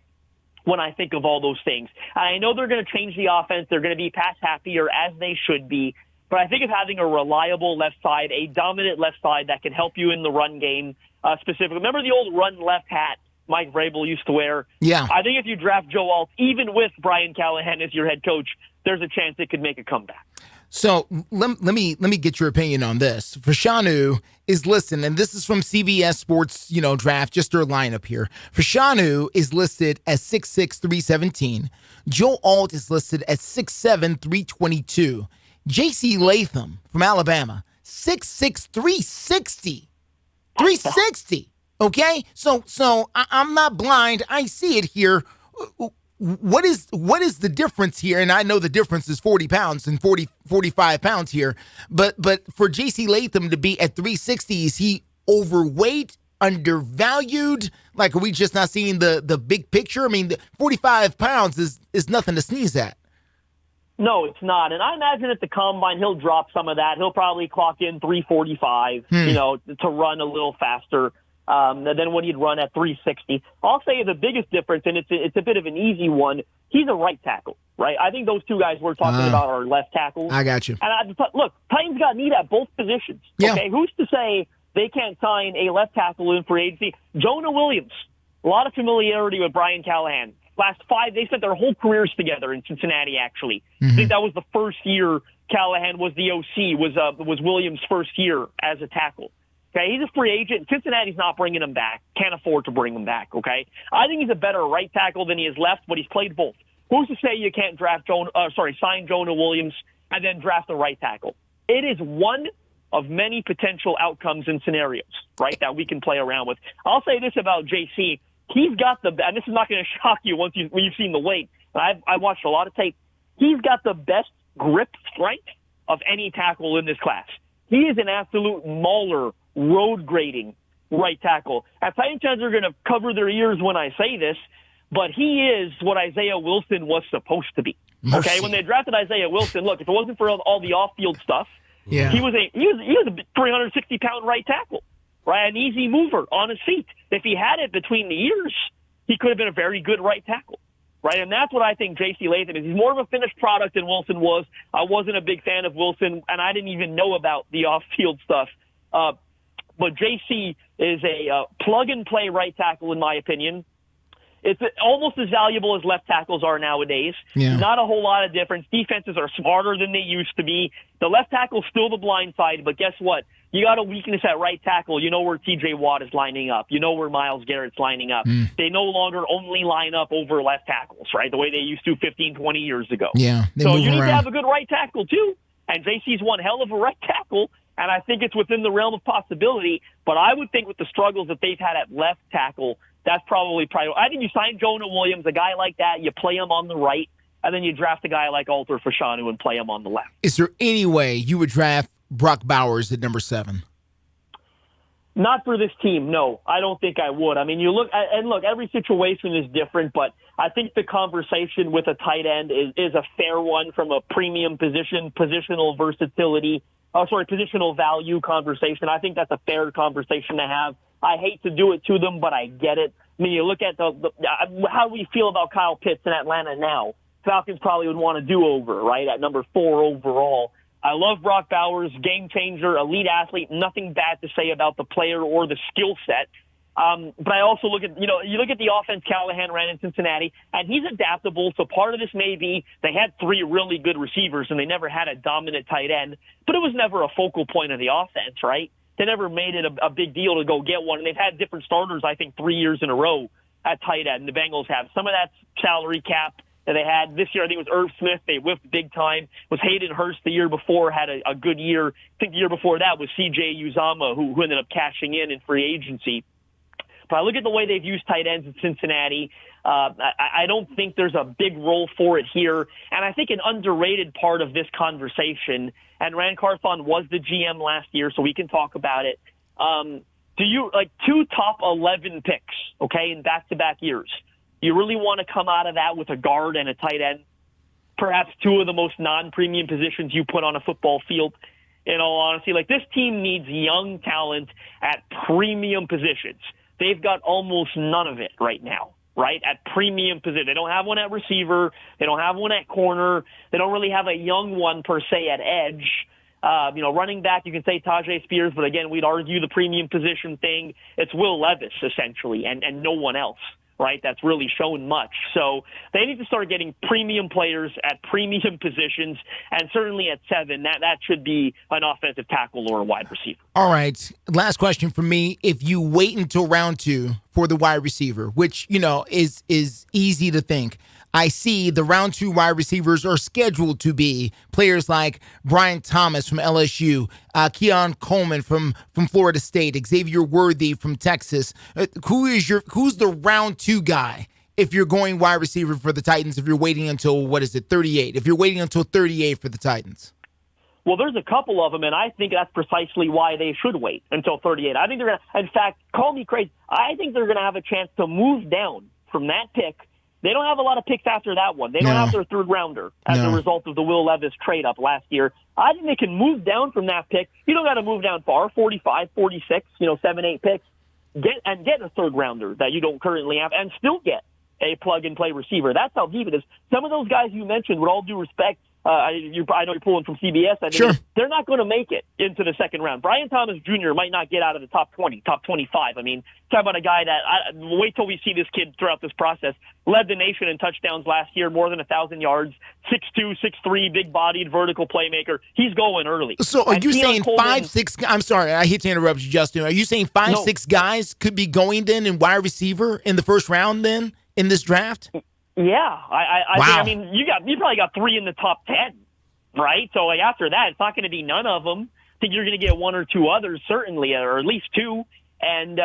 when I think of all those things. I know they're going to change the offense. They're going to be pass happier, as they should be. But I think of having a reliable left side, a dominant left side that can help you in the run game specifically. Remember the old run left hat Mike Vrabel used to wear? Yeah. I think if you draft Joe Alt, even with Brian Callahan as your head coach, there's a chance it could make a comeback. So let me get your opinion on this. Fashanu is listed, and this is from CBS Sports, draft, just their lineup here. Fashanu is listed as 6'6", 317. Joe Alt is listed as 6'7", 322. J.C. Latham from Alabama, 6'6", 360. 360. Okay? So I'm not blind. I see it here. What is the difference here? And I know the difference is 40 pounds and 45 pounds here. But for J.C. Latham to be at 360, is he overweight, undervalued? Like, are we just not seeing the big picture? I mean, 45 pounds is nothing to sneeze at. No, it's not. And I imagine at the combine, he'll drop some of that. He'll probably clock in 345, to run a little faster than what he'd run at 360. I'll say the biggest difference, and it's a bit of an easy one, he's a right tackle, right? I think those two guys we're talking about are left tackles. I got you. And look, Titans got need at both positions. Yeah. Okay, who's to say they can't sign a left tackle in free agency? Jonah Williams, a lot of familiarity with Brian Callahan. Last 5, they spent their whole careers together in Cincinnati, actually. I think that was the first year Callahan was the OC, was Williams' first year as a tackle. Okay, he's a free agent. Cincinnati's not bringing him back. Can't afford to bring him back, okay? I think he's a better right tackle than he is left, but he's played both. Who's to say you can't sign Jonah Williams and then draft a right tackle? It is one of many potential outcomes and scenarios, right, that we can play around with. I'll say this about JC. He's got and this is not going to shock you when you've seen the weight. I watched a lot of tape. He's got the best grip strength of any tackle in this class. He is an absolute mauler, road grading right tackle. And Titans fans are going to cover their ears when I say this, but he is what Isaiah Wilson was supposed to be. Mercy. Okay, when they drafted Isaiah Wilson, look, if it wasn't for all the off-field stuff, he was a 360-pound right tackle. Right, an easy mover on his feet. If he had it between the ears, he could have been a very good right tackle. Right, and that's what I think J.C. Latham is. He's more of a finished product than Wilson was. I wasn't a big fan of Wilson, and I didn't even know about the off-field stuff. But J.C. is a plug-and-play right tackle, in my opinion. It's almost as valuable as left tackles are nowadays. Yeah. Not a whole lot of difference. Defenses are smarter than they used to be. The left tackle's still the blind side, but guess what? You got a weakness at right tackle. You know where TJ Watt is lining up. You know where Myles Garrett's lining up. They no longer only line up over left tackles, right, the way they used to 15, 20 years ago. Yeah. So you need to have a good right tackle, too. And JC's one hell of a right tackle, and I think it's within the realm of possibility. But I would think with the struggles that they've had at left tackle, that's probably I think you sign Jonah Williams, a guy like that, you play him on the right, and then you draft a guy like Alter Fashanu and play him on the left. Is there any way you would draft Brock Bowers at number 7? Not for this team, no. I don't think I would. I mean, look, every situation is different, but I think the conversation with a tight end is a fair one from a premium positional versatility, positional value conversation. I think that's a fair conversation to have. I hate to do it to them, but I get it. I mean, you look at how we feel about Kyle Pitts in Atlanta now. Falcons probably would want a do-over, right, at number 4 overall. I love Brock Bowers, game changer, elite athlete, nothing bad to say about the player or the skill set. But I also look at, you look at the offense Callahan ran in Cincinnati, and he's adaptable. So part of this may be they had 3 really good receivers, and they never had a dominant tight end, but it was never a focal point of the offense, right? They never made it a big deal to go get one, and they've had different starters, I think, 3 years in a row at tight end. The Bengals have. Some of that's salary cap that they had. This year, I think it was Irv Smith. They whiffed big time. It was Hayden Hurst the year before, had a good year. I think the year before that was C.J. Uzomah, who ended up cashing in free agency. But I look at the way they've used tight ends in Cincinnati. I don't think there's a big role for it here. And I think an underrated part of this conversation, and Rand Carthon was the GM last year, so we can talk about it. Do you, 2 top 11 picks, okay, in back-to-back years? You really want to come out of that with a guard and a tight end, perhaps 2 of the most non-premium positions you put on a football field. In all honesty, this team needs young talent at premium positions. They've got almost none of it right now, right, at premium position. They don't have one at receiver. They don't have one at corner. They don't really have a young one, per se, at edge. Running back, you can say Tajay Spears, but again, we'd argue the premium position thing. It's Will Levis, essentially, and no one else. Right, that's really shown much. So they need to start getting premium players at premium positions, and certainly at 7, that should be an offensive tackle or a wide receiver. All right, last question for me. If you wait until round 2 for the wide receiver, which, is easy to think, I see the round 2 wide receivers are scheduled to be players like Brian Thomas from LSU, Keon Coleman from Florida State, Xavier Worthy from Texas. Who's the round 2 guy if you're going wide receiver for the Titans, if you're waiting until, 38? If you're waiting until 38 for the Titans. Well, there's a couple of them, and I think that's precisely why they should wait until 38. I think they're going to, in fact, call me crazy, I think they're going to have a chance to move down from that pick. They don't have a lot of picks after that one. They don't have their 3rd rounder as a result of the Will Levis trade up last year. I think they can move down from that pick. You don't got to move down far, 45, 46, 7, 8 picks, get a 3rd rounder that you don't currently have, and still get a plug-and-play receiver. That's how deep it is. Some of those guys you mentioned, with all due respect, I know you're pulling from CBS. They're not going to make it into the 2nd round. Brian Thomas Jr. might not get out of the top 20, top 25. I mean, talk about a guy that, wait till we see this kid throughout this process, led the nation in touchdowns last year, more than 1,000 yards, 6'2", 6'3", big-bodied, vertical playmaker. He's going early. So are you saying 5, 6, I'm sorry, I hate to interrupt you, Justin. Are you saying 5, 6 guys could be going then in wide receiver in the 1st round then in this draft? Yeah, I think, you probably got 3 in the top 10, right? So after that, it's not going to be none of them. I think you're going to get 1 or 2 others, certainly, or at least 2. And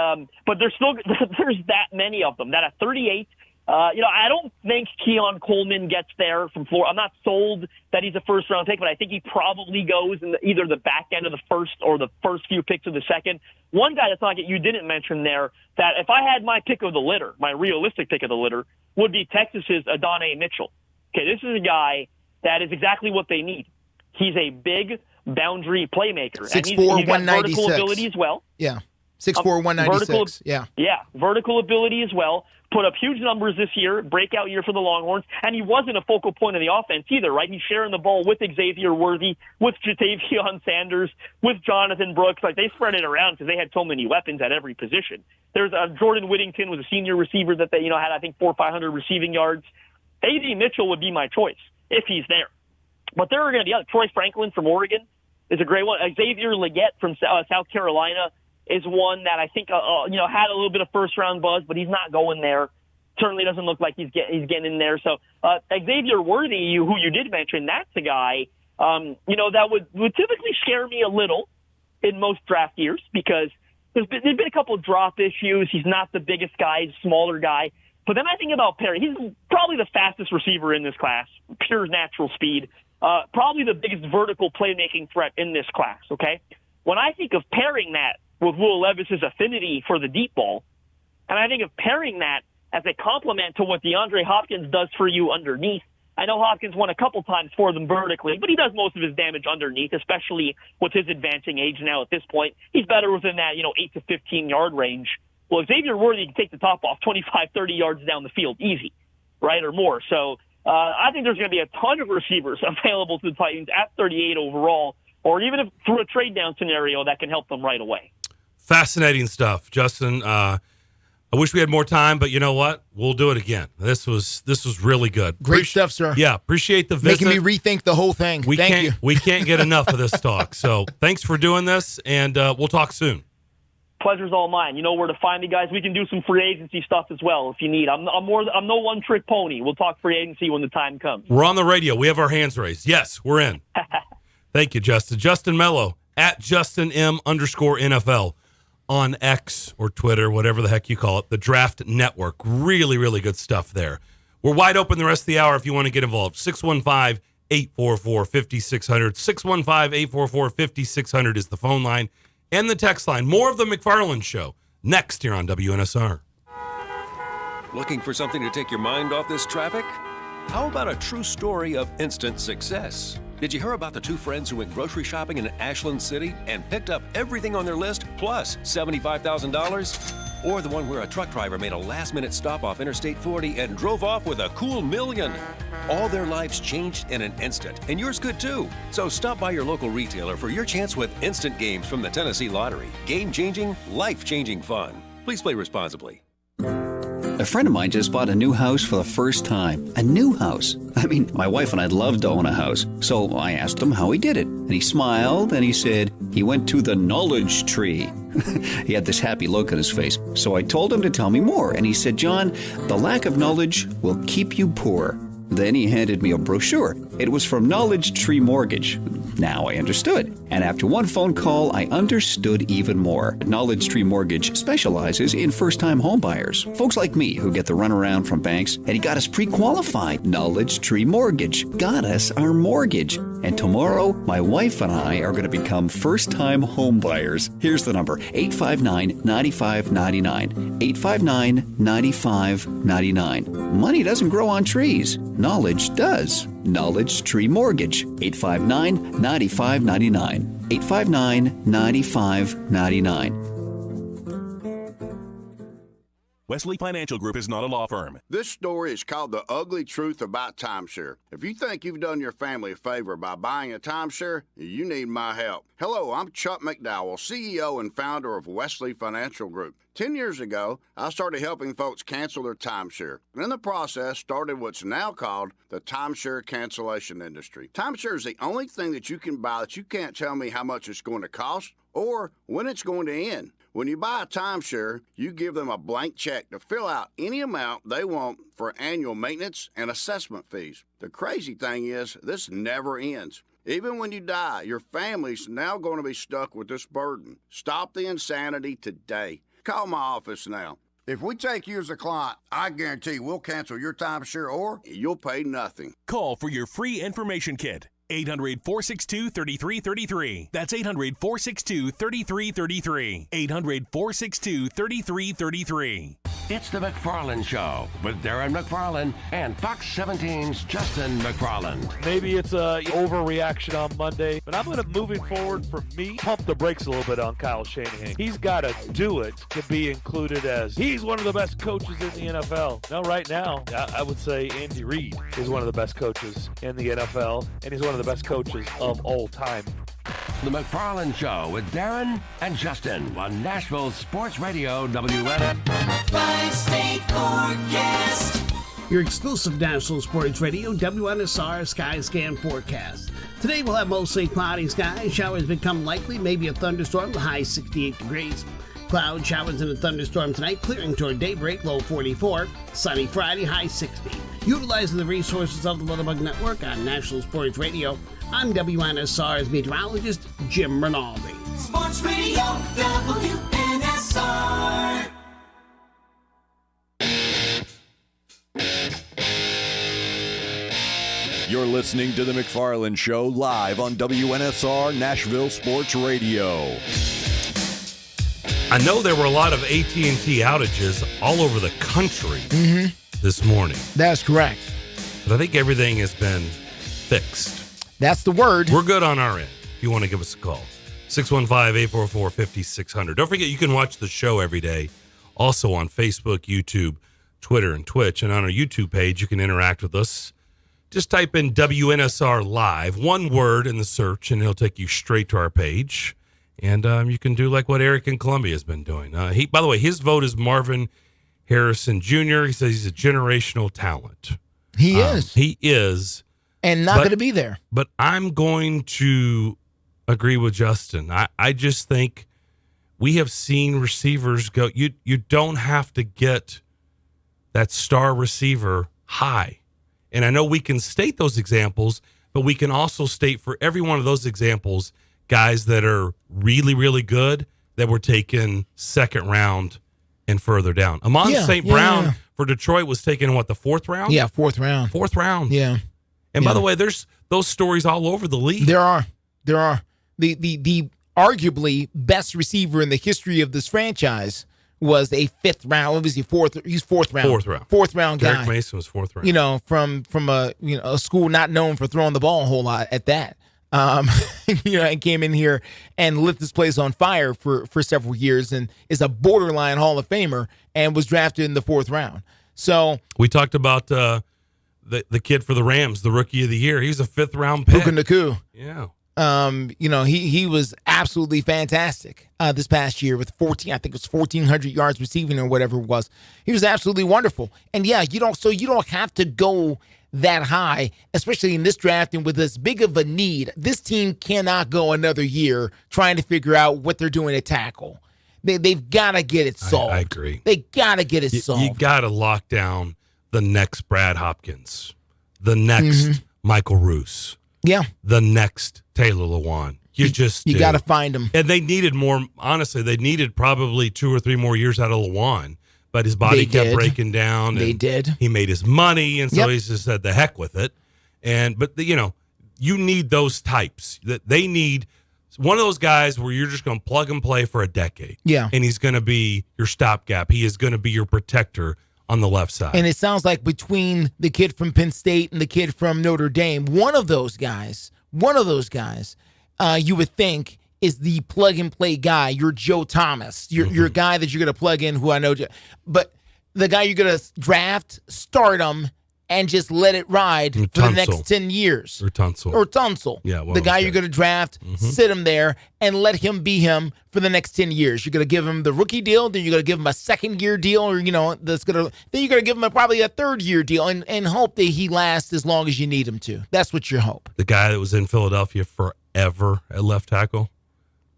but there's that many of them that at 38. I don't think Keon Coleman gets there from Florida. I'm not sold that he's a 1st round pick, but I think he probably goes in either the back end of the 1st or the first few picks of the 2nd. One guy that's not you didn't mention there, that if I had my pick of the litter, my realistic pick of the litter, would be Texas's Adonai Mitchell. Okay, this is a guy that is exactly what they need. He's a big boundary playmaker. 6'4", and he's got 196. vertical ability as well. Yeah. 6'4", 196. Yeah, vertical ability as well. Put up huge numbers this year, breakout year for the Longhorns, and he wasn't a focal point of the offense either, right? He's sharing the ball with Xavier Worthy, with Jatavion Sanders, with Jonathan Brooks. Like, they spread it around because they had so many weapons at every position. There's Jordan Whittington was a senior receiver that they, had, I think, 400 or 500 receiving yards. A.D. Mitchell would be my choice if he's there. But there are going to be others. Troy Franklin from Oregon is a great one. Xavier Legette from South Carolina is one that I think, had a little bit of first-round buzz, but he's not going there. Certainly doesn't look like he's getting in there. So Xavier Worthy, who you did mention, that's a guy, that would typically scare me a little in most draft years because there's been a couple of drop issues. He's not the biggest guy. He's a smaller guy. But then I think about Perry. He's probably the fastest receiver in this class, pure natural speed. Probably the biggest vertical playmaking threat in this class, okay? When I think of pairing that with Will Levis's affinity for the deep ball, and I think of pairing that as a complement to what DeAndre Hopkins does for you underneath. I know Hopkins won a couple times for them vertically, but he does most of his damage underneath, especially with his advancing age now at this point. He's better within that, 8 to 15-yard range. Well, Xavier Worthy can take the top off 25, 30 yards down the field easy, right, or more. So I think there's going to be a ton of receivers available to the Titans at 38 overall, or even if through a trade-down scenario that can help them right away. Fascinating stuff, Justin. I wish we had more time, but you know what? We'll do it again. This was really good. Great stuff, sir. Yeah, appreciate the visit. Making me rethink the whole thing. Thank you. We can't get enough of this talk. So thanks for doing this, and we'll talk soon. Pleasure's all mine. You know where to find me, guys. We can do some free agency stuff as well if you need. I'm no one-trick pony. We'll talk free agency when the time comes. We're on the radio. We have our hands raised. Yes, we're in. Thank you, Justin. Justin Mello at JustinM_NFL. On X or Twitter, whatever the heck you call it, the Draft Network. Really, really good stuff there. We're wide open the rest of the hour if you want to get involved. 615-844-5600. 615-844-5600 is the phone line and the text line. More of the McFarland Show next here on WNSR. Looking for something to take your mind off this traffic? How about a true story of instant success? Did you hear about the two friends who went grocery shopping in Ashland City and picked up everything on their list plus $75,000? Or the one where a truck driver made a last-minute stop off Interstate 40 and drove off with a cool $1 million? All their lives changed in an instant, and yours could too. So stop by your local retailer for your chance with instant games from the Tennessee Lottery. Game-changing, life-changing fun. Please play responsibly. A friend of mine just bought a new house for the first time. A new house. I mean, my wife and I'd love to own a house. So I asked him how he did it. And he smiled and he said he went to the knowledge tree. He had this happy look on his face. So I told him to tell me more. And he said, John, the lack of knowledge will keep you poor. Then he handed me a brochure. It was from Knowledge Tree Mortgage. Now I understood. And after one phone call, I understood even more. Knowledge Tree Mortgage specializes in first-time home buyers. Folks like me who get the runaround from banks, and he got us pre-qualified. Knowledge Tree Mortgage got us our mortgage. And tomorrow, my wife and I are going to become first-time home buyers. Here's the number, 859-9599. 859-9599. Money doesn't grow on trees. Knowledge does. Knowledge Tree Mortgage, 859-9599. 859-9599. Wesley Financial Group is not a law firm. This story is called The Ugly Truth About Timeshare. If you think you've done your family a favor by buying a timeshare, you need my help. Hello, I'm Chuck McDowell, CEO and founder of Wesley Financial Group. 10 years ago, I started helping folks cancel their timeshare. And in the process, started what's now called the timeshare cancellation industry. Timeshare is the only thing that you can buy that you can't tell me how much it's going to cost or when it's going to end. When you buy a timeshare, you give them a blank check to fill out any amount they want for annual maintenance and assessment fees. The crazy thing is, this never ends. Even when you die, your family's now going to be stuck with this burden. Stop the insanity today. Call my office now. If we take you as a client, I guarantee we'll cancel your timeshare or you'll pay nothing. Call for your free information kit. 800-462-3333. That's 800-462-3333. 800-462-3333. It's the McFarland Show with Darren McFarland and Fox 17's Justin McFarland. Maybe it's a overreaction on Monday, but I'm going to, moving forward, for me, pump the brakes a little bit on Kyle Shanahan. He's got to do it to be included as he's one of the best coaches in the NFL. Now, right now, I would say Andy Reid is one of the best coaches in the NFL, and he's one of the best coaches of all time. The McFarland Show with Darren and Justin on Nashville Sports Radio WN. Five-state forecast. Your exclusive National Sports Radio WNSR Sky Scan forecast. Today we'll have mostly cloudy skies. Showers become likely, maybe a thunderstorm, the high 68 degrees. Cloud showers and a thunderstorm tonight, clearing toward daybreak, low 44. Sunny Friday, high 60. Utilizing the resources of the Littlebug Network on National Sports Radio, I'm WNSR's meteorologist, Jim Rinaldi. Sports Radio WNSR. You're listening to The McFarland Show live on WNSR Nashville Sports Radio. I know there were a lot of AT&T outages all over the country this morning. That's correct. But I think everything has been fixed. That's the word. We're good on our end. If you want to give us a call, 615-844-5600. Don't forget, you can watch the show every day. Also on Facebook, YouTube, Twitter, and Twitch. And on our YouTube page, you can interact with us. Just type in WNSR Live, one word in the search, and it'll take you straight to our page. And you can do like what Eric in Columbia has been doing. By the way, his vote is Marvin Harrison Jr. He says he's a generational talent. He is. He is. And not going to be there. But I'm going to agree with Justin. I just think we have seen receivers go. You don't have to get that star receiver high. And I know we can state those examples, but we can also state for every one of those examples guys that are really, really good that were taken second round and further down. Amon St. Brown for Detroit was taken, the fourth round? Yeah, fourth round. Fourth round. Yeah. And by the way, there's those stories all over the league. There are. The arguably best receiver in the history of this franchise was a fifth round. What was he? He's fourth round. Fourth round guy. Derek Mason was fourth round. From a school not known for throwing the ball a whole lot at that. And came in here and lit this place on fire for several years and is a borderline Hall of Famer and was drafted in the fourth round. So we talked about the kid for the Rams, the rookie of the year. He's a fifth round pick. Puka Nacua. Yeah. He was absolutely fantastic this past year with 1,400 yards receiving or whatever it was. He was absolutely wonderful. And you don't have to go that high, especially in this draft and with as big of a need. This team cannot go another year trying to figure out what they're doing at tackle. They've got to get it solved. I agree. They got to get it solved. You got to lock down the next Brad Hopkins, the next Michael Roos. Yeah. The next Taylor Lewan. You got to find him. And they needed more, honestly, they needed probably 2 or 3 more years out of Lewan. But his body kept breaking down. They did. He made his money, and so he just said, the heck with it. But you need those types. That they need one of those guys where you're just going to plug and play for a decade. Yeah. And he's going to be your stopgap. He is going to be your protector on the left side. And it sounds like between the kid from Penn State and the kid from Notre Dame, one of those guys, you would think is the plug-and-play guy. You're Joe Thomas. You're a guy that you're going to plug in who I know. But the guy you're going to draft, start him, and just let it ride for the next 10 years. Or Tunsil. Yeah, the guy you're going to draft, sit him there, and let him be him for the next 10 years. You're going to give him the rookie deal, then you're going to give him a second-year deal, or then you're going to give him probably a third-year deal and hope that he lasts as long as you need him to. That's what you hope. The guy that was in Philadelphia forever at left tackle.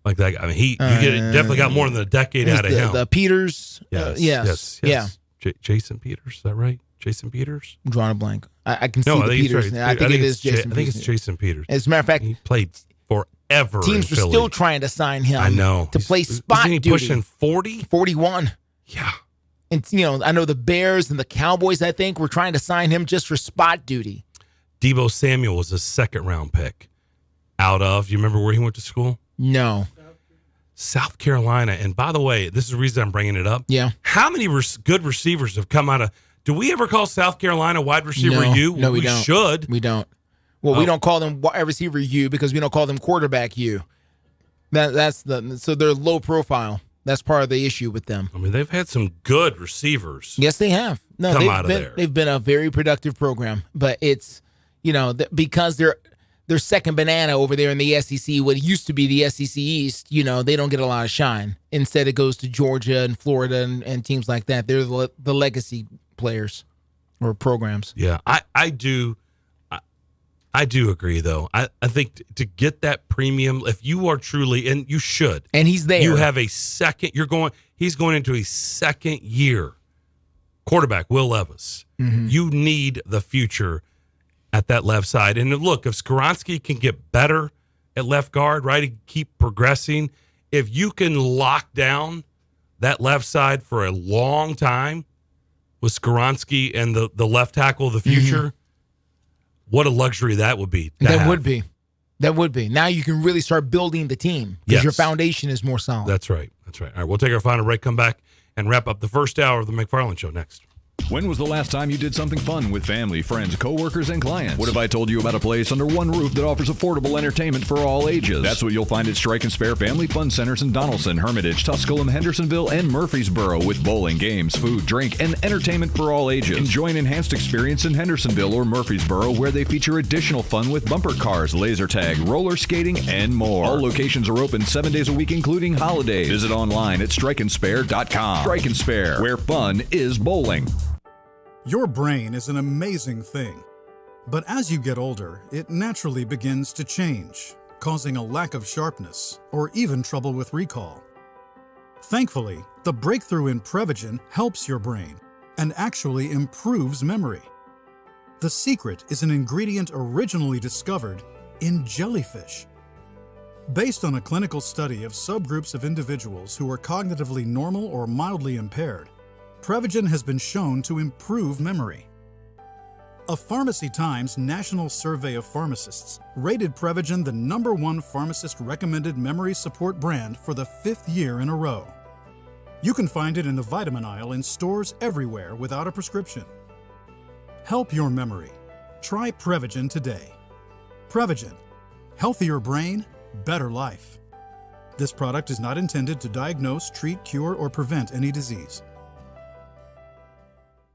Like that. I mean, you definitely got more than a decade out of him. The Peters. Yes. Jason Peters. Is that right? Jason Peters? I'm drawing a blank. I can see the Peters. I think it is Jason Peters. I think it's Jason Peters. As a matter of fact, he played forever. Teams were still trying to sign him. I know. To play spot duty. Isn't he pushing 40? 41. Yeah. And, I know the Bears and the Cowboys, I think, were trying to sign him just for spot duty. Deebo Samuel was a second-round pick. Do you remember where he went to school? No. South Carolina, and by the way, this is the reason I'm bringing it up. Yeah. How many good receivers have come out of? Do we ever call South Carolina wide receiver U? No, we don't. Should. We don't. Well, we don't call them wide receiver U because we don't call them quarterback U. So they're low profile. That's part of the issue with them. I mean, they've had some good receivers. Yes, they have. No, come out of there. They've been a very productive program, but it's because they're second banana over there in the SEC. What used to be the SEC East, they don't get a lot of shine. Instead, it goes to Georgia and Florida and teams like that. They're the legacy players or programs. Yeah, I do agree, though. I think to get that premium, if you are truly, and you should, and he's there, you have a second. He's going into a second year. Quarterback Will Levis. Mm-hmm. You need the future at that left side. And look, if Skoronski can get better at left guard, right, and keep progressing, if you can lock down that left side for a long time with Skoronski and the left tackle of the future, what a luxury that would be. That would be. Now you can really start building the team because your foundation is more solid. That's right. All right, we'll take our final break, come back, and wrap up the first hour of the McFarland Show next. When was the last time you did something fun with family, friends, coworkers, and clients? What if I told you about a place under one roof that offers affordable entertainment for all ages? That's what you'll find at Strike and Spare Family Fun Centers in Donaldson, Hermitage, Tusculum, Hendersonville, and Murfreesboro with bowling, games, food, drink, and entertainment for all ages. Enjoy an enhanced experience in Hendersonville or Murfreesboro where they feature additional fun with bumper cars, laser tag, roller skating, and more. All locations are open 7 days a week, including holidays. Visit online at strikeandspare.com. Strike and Spare, where fun is bowling. Your brain is an amazing thing, but as you get older, it naturally begins to change, causing a lack of sharpness or even trouble with recall. Thankfully, the breakthrough in Prevagen helps your brain and actually improves memory. The secret is an ingredient originally discovered in jellyfish. Based on a clinical study of subgroups of individuals who are cognitively normal or mildly impaired, Prevagen has been shown to improve memory. A Pharmacy Times national survey of pharmacists rated Prevagen the #1 pharmacist-recommended memory support brand for the 5th year in a row. You can find it in the vitamin aisle in stores everywhere without a prescription. Help your memory. Try Prevagen today. Prevagen. Healthier brain, better life. This product is not intended to diagnose, treat, cure, or prevent any disease.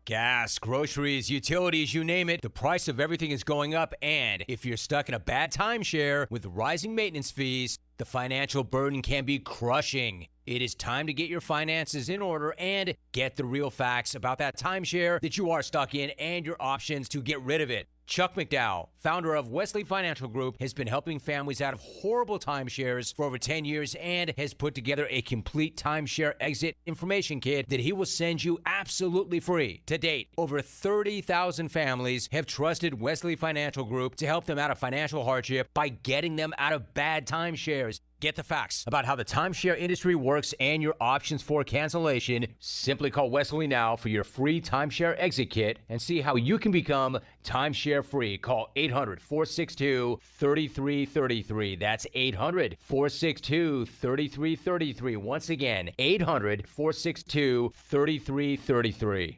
Gas, groceries, utilities, you name it, the price of everything is going up, and if you're stuck in a bad timeshare with rising maintenance fees, the financial burden can be crushing. It is time to get your finances in order and get the real facts about that timeshare that you are stuck in and your options to get rid of it. Chuck McDowell, founder of Wesley Financial Group, has been helping families out of horrible timeshares for over 10 years and has put together a complete timeshare exit information kit that he will send you absolutely free. To date, over 30,000 families have trusted Wesley Financial Group to help them out of financial hardship by getting them out of bad timeshares. Get the facts about how the timeshare industry works and your options for cancellation. Simply call Wesley now for your free timeshare exit kit and see how you can become timeshare free. Call 800-462-3333. That's 800-462-3333. Once again, 800-462-3333.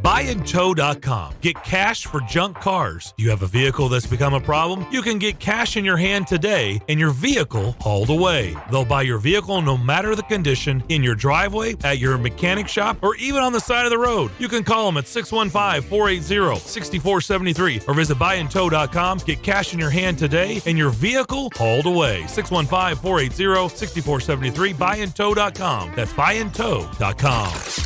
Buyandtow.com. Get cash for junk cars. You have a vehicle that's become a problem? You can get cash in your hand today and your vehicle hauled away. They'll buy your vehicle no matter the condition, in your driveway, at your mechanic shop, or even on the side of the road. You can call them at 615-480-6473 or visit buyandtow.com. Get cash in your hand today and your vehicle hauled away. 615-480-6473. Buyandtow.com. That's buyandtow.com.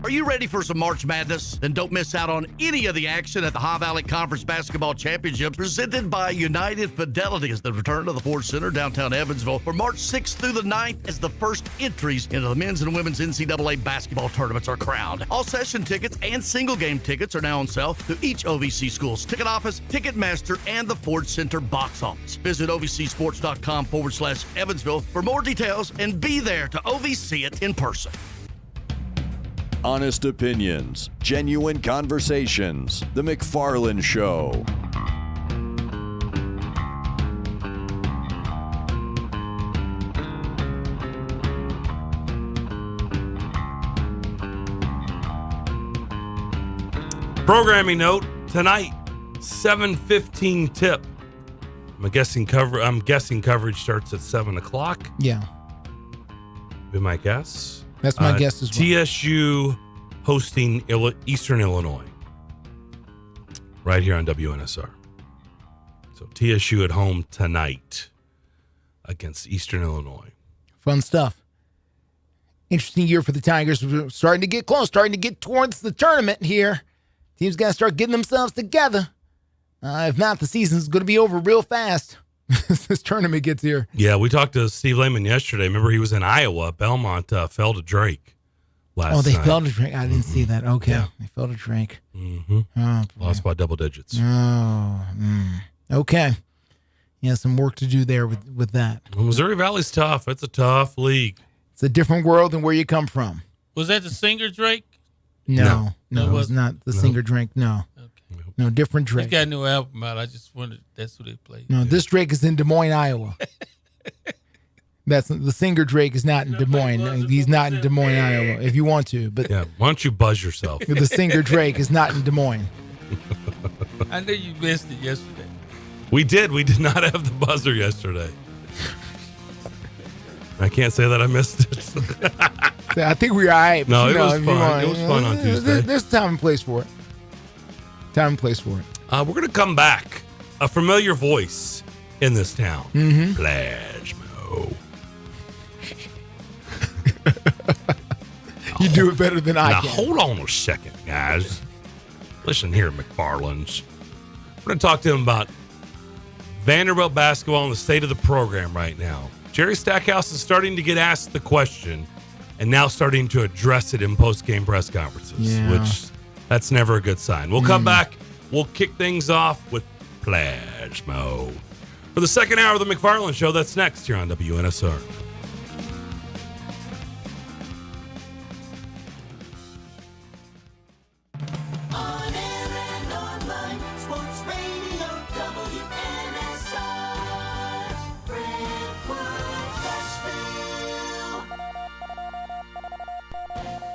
Are you ready for some March Madness? Then don't miss out on any of the action at the High Valley Conference Basketball Championship presented by United Fidelity as the return to the Ford Center downtown Evansville for March 6th through the 9th as the first entries into the men's and women's NCAA basketball tournaments are crowned. All session tickets and single game tickets are now on sale through each OVC school's ticket office, Ticketmaster, and the Ford Center box office. Visit ovcsports.com/Evansville for more details and be there to OVC it in person. Honest opinions, genuine conversations. The McFarland Show. Programming note, tonight, 7:15 tip. I'm guessing coverage starts at 7 o'clock. Yeah. Be my guess. That's my guess as well. TSU hosting Eastern Illinois. Right here on WNSR. So TSU at home tonight against Eastern Illinois. Fun stuff. Interesting year for the Tigers. We're starting to get close, starting to get towards the tournament here. Teams got to start getting themselves together. If not, the season's going to be over real fast. This tournament gets here. Yeah, we talked to Steve Lehman yesterday. Remember, he was in Iowa. Belmont fell to Drake last night. Oh, they fell to Drake. I didn't see that. Okay. Yeah. They fell to Drake. Mm-hmm. Oh, lost by double digits. Okay. Yeah, some work to do there with that. Well, Missouri Valley's tough. It's a tough league. It's a different world than where you come from. Was that the singer Drake? No, it was not the singer Drake. No. Okay. No, different Drake. He's got a new album out. I just wondered that's who they played. No, this Drake is in Des Moines, Iowa. That's the singer Drake is not in Des Moines. He's not in Des Moines, Iowa. If you want to, but yeah, why don't you buzz yourself? The singer Drake is not in Des Moines. I knew you missed it yesterday. We did. We did not have the buzzer yesterday. I can't say that I missed it. I think we were all right. No, it was fun. It was fun on Tuesday. There's time and place for it. Time and place for it. We're going to come back. A familiar voice in this town. Mm-hmm. Plasmo. You do it better than I now, can. Hold on a second, guys. Listen here, McFarlands. We're going to talk to him about Vanderbilt basketball and the state of the program right now. Jerry Stackhouse is starting to get asked the question and now starting to address it in post-game press conferences, which that's never a good sign. We'll come back. We'll kick things off with Plasmo. For the second hour of the McFarland Show, that's next here on WNSR.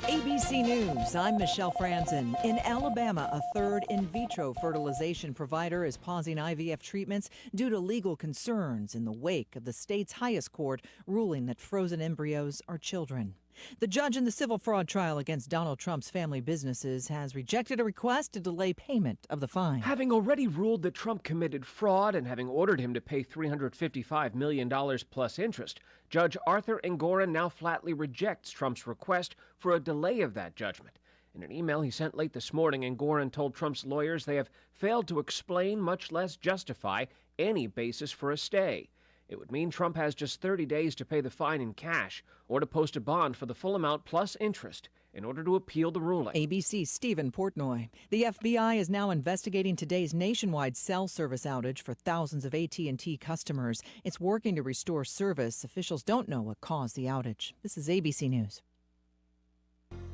ABC News, I'm Michelle Franzen. In Alabama, a third in vitro fertilization provider is pausing IVF treatments due to legal concerns in the wake of the state's highest court ruling that frozen embryos are children. The judge in the civil fraud trial against Donald Trump's family businesses has rejected a request to delay payment of the fine. Having already ruled that Trump committed fraud and having ordered him to pay $355 million plus interest, Judge Arthur Engoron now flatly rejects Trump's request for a delay of that judgment. In an email he sent late this morning, Engoron told Trump's lawyers they have failed to explain, much less justify, any basis for a stay. It would mean Trump has just 30 days to pay the fine in cash or to post a bond for the full amount plus interest in order to appeal the ruling. ABC's Stephen Portnoy. The FBI is now investigating today's nationwide cell service outage for thousands of AT&T customers. It's working to restore service. Officials don't know what caused the outage. This is ABC News.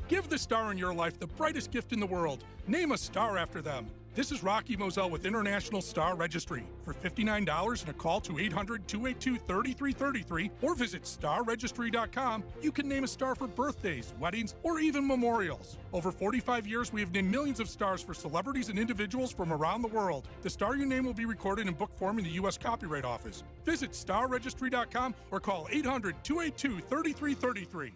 Give the star in your life the brightest gift in the world. Name a star after them. This is Rocky Moselle with International Star Registry. For $59 and a call to 800-282-3333 or visit starregistry.com, you can name a star for birthdays, weddings, or even memorials. Over 45 years, we have named millions of stars for celebrities and individuals from around the world. The star you name will be recorded in book form in the U.S. Copyright Office. Visit starregistry.com or call 800-282-3333.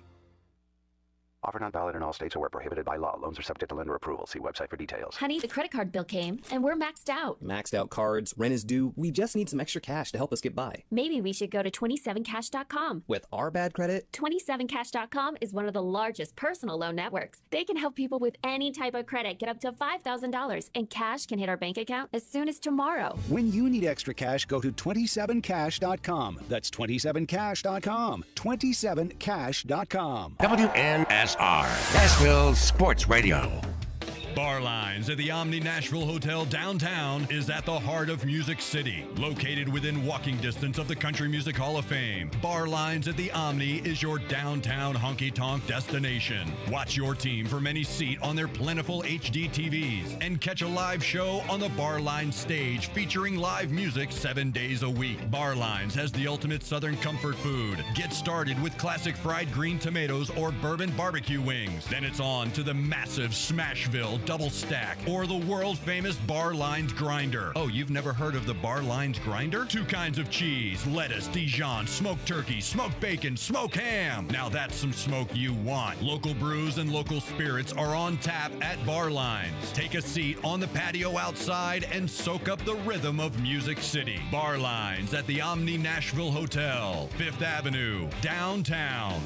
Offer not valid in all states or where prohibited by law. Loans are subject to lender approval. See website for details. Honey, the credit card bill came, and we're maxed out. Maxed out cards, rent is due. We just need some extra cash to help us get by. Maybe we should go to 27cash.com. With our bad credit? 27cash.com is one of the largest personal loan networks. They can help people with any type of credit get up to $5,000, and cash can hit our bank account as soon as tomorrow. When you need extra cash, go to 27cash.com. That's 27cash.com. 27cash.com. WNSR, Nashville Sports Radio. Bar Lines at the Omni Nashville Hotel downtown is at the heart of Music City. Located within walking distance of the Country Music Hall of Fame, Bar Lines at the Omni is your downtown honky-tonk destination. Watch your team from any seat on their plentiful HD TVs and catch a live show on the Bar Lines stage featuring live music 7 days a week. Bar Lines has the ultimate Southern comfort food. Get started with classic fried green tomatoes or bourbon barbecue wings. Then it's on to the massive Smashville double stack, or the world-famous Bar Lines grinder. Oh, you've never heard of the Bar Lines grinder? 2 kinds of cheese, lettuce, Dijon, smoked turkey, smoked bacon, smoked ham. Now that's some smoke you want. Local brews and local spirits are on tap at Bar Lines. Take a seat on the patio outside and soak up the rhythm of Music City. Bar Lines at the Omni Nashville Hotel, 5th Avenue, downtown.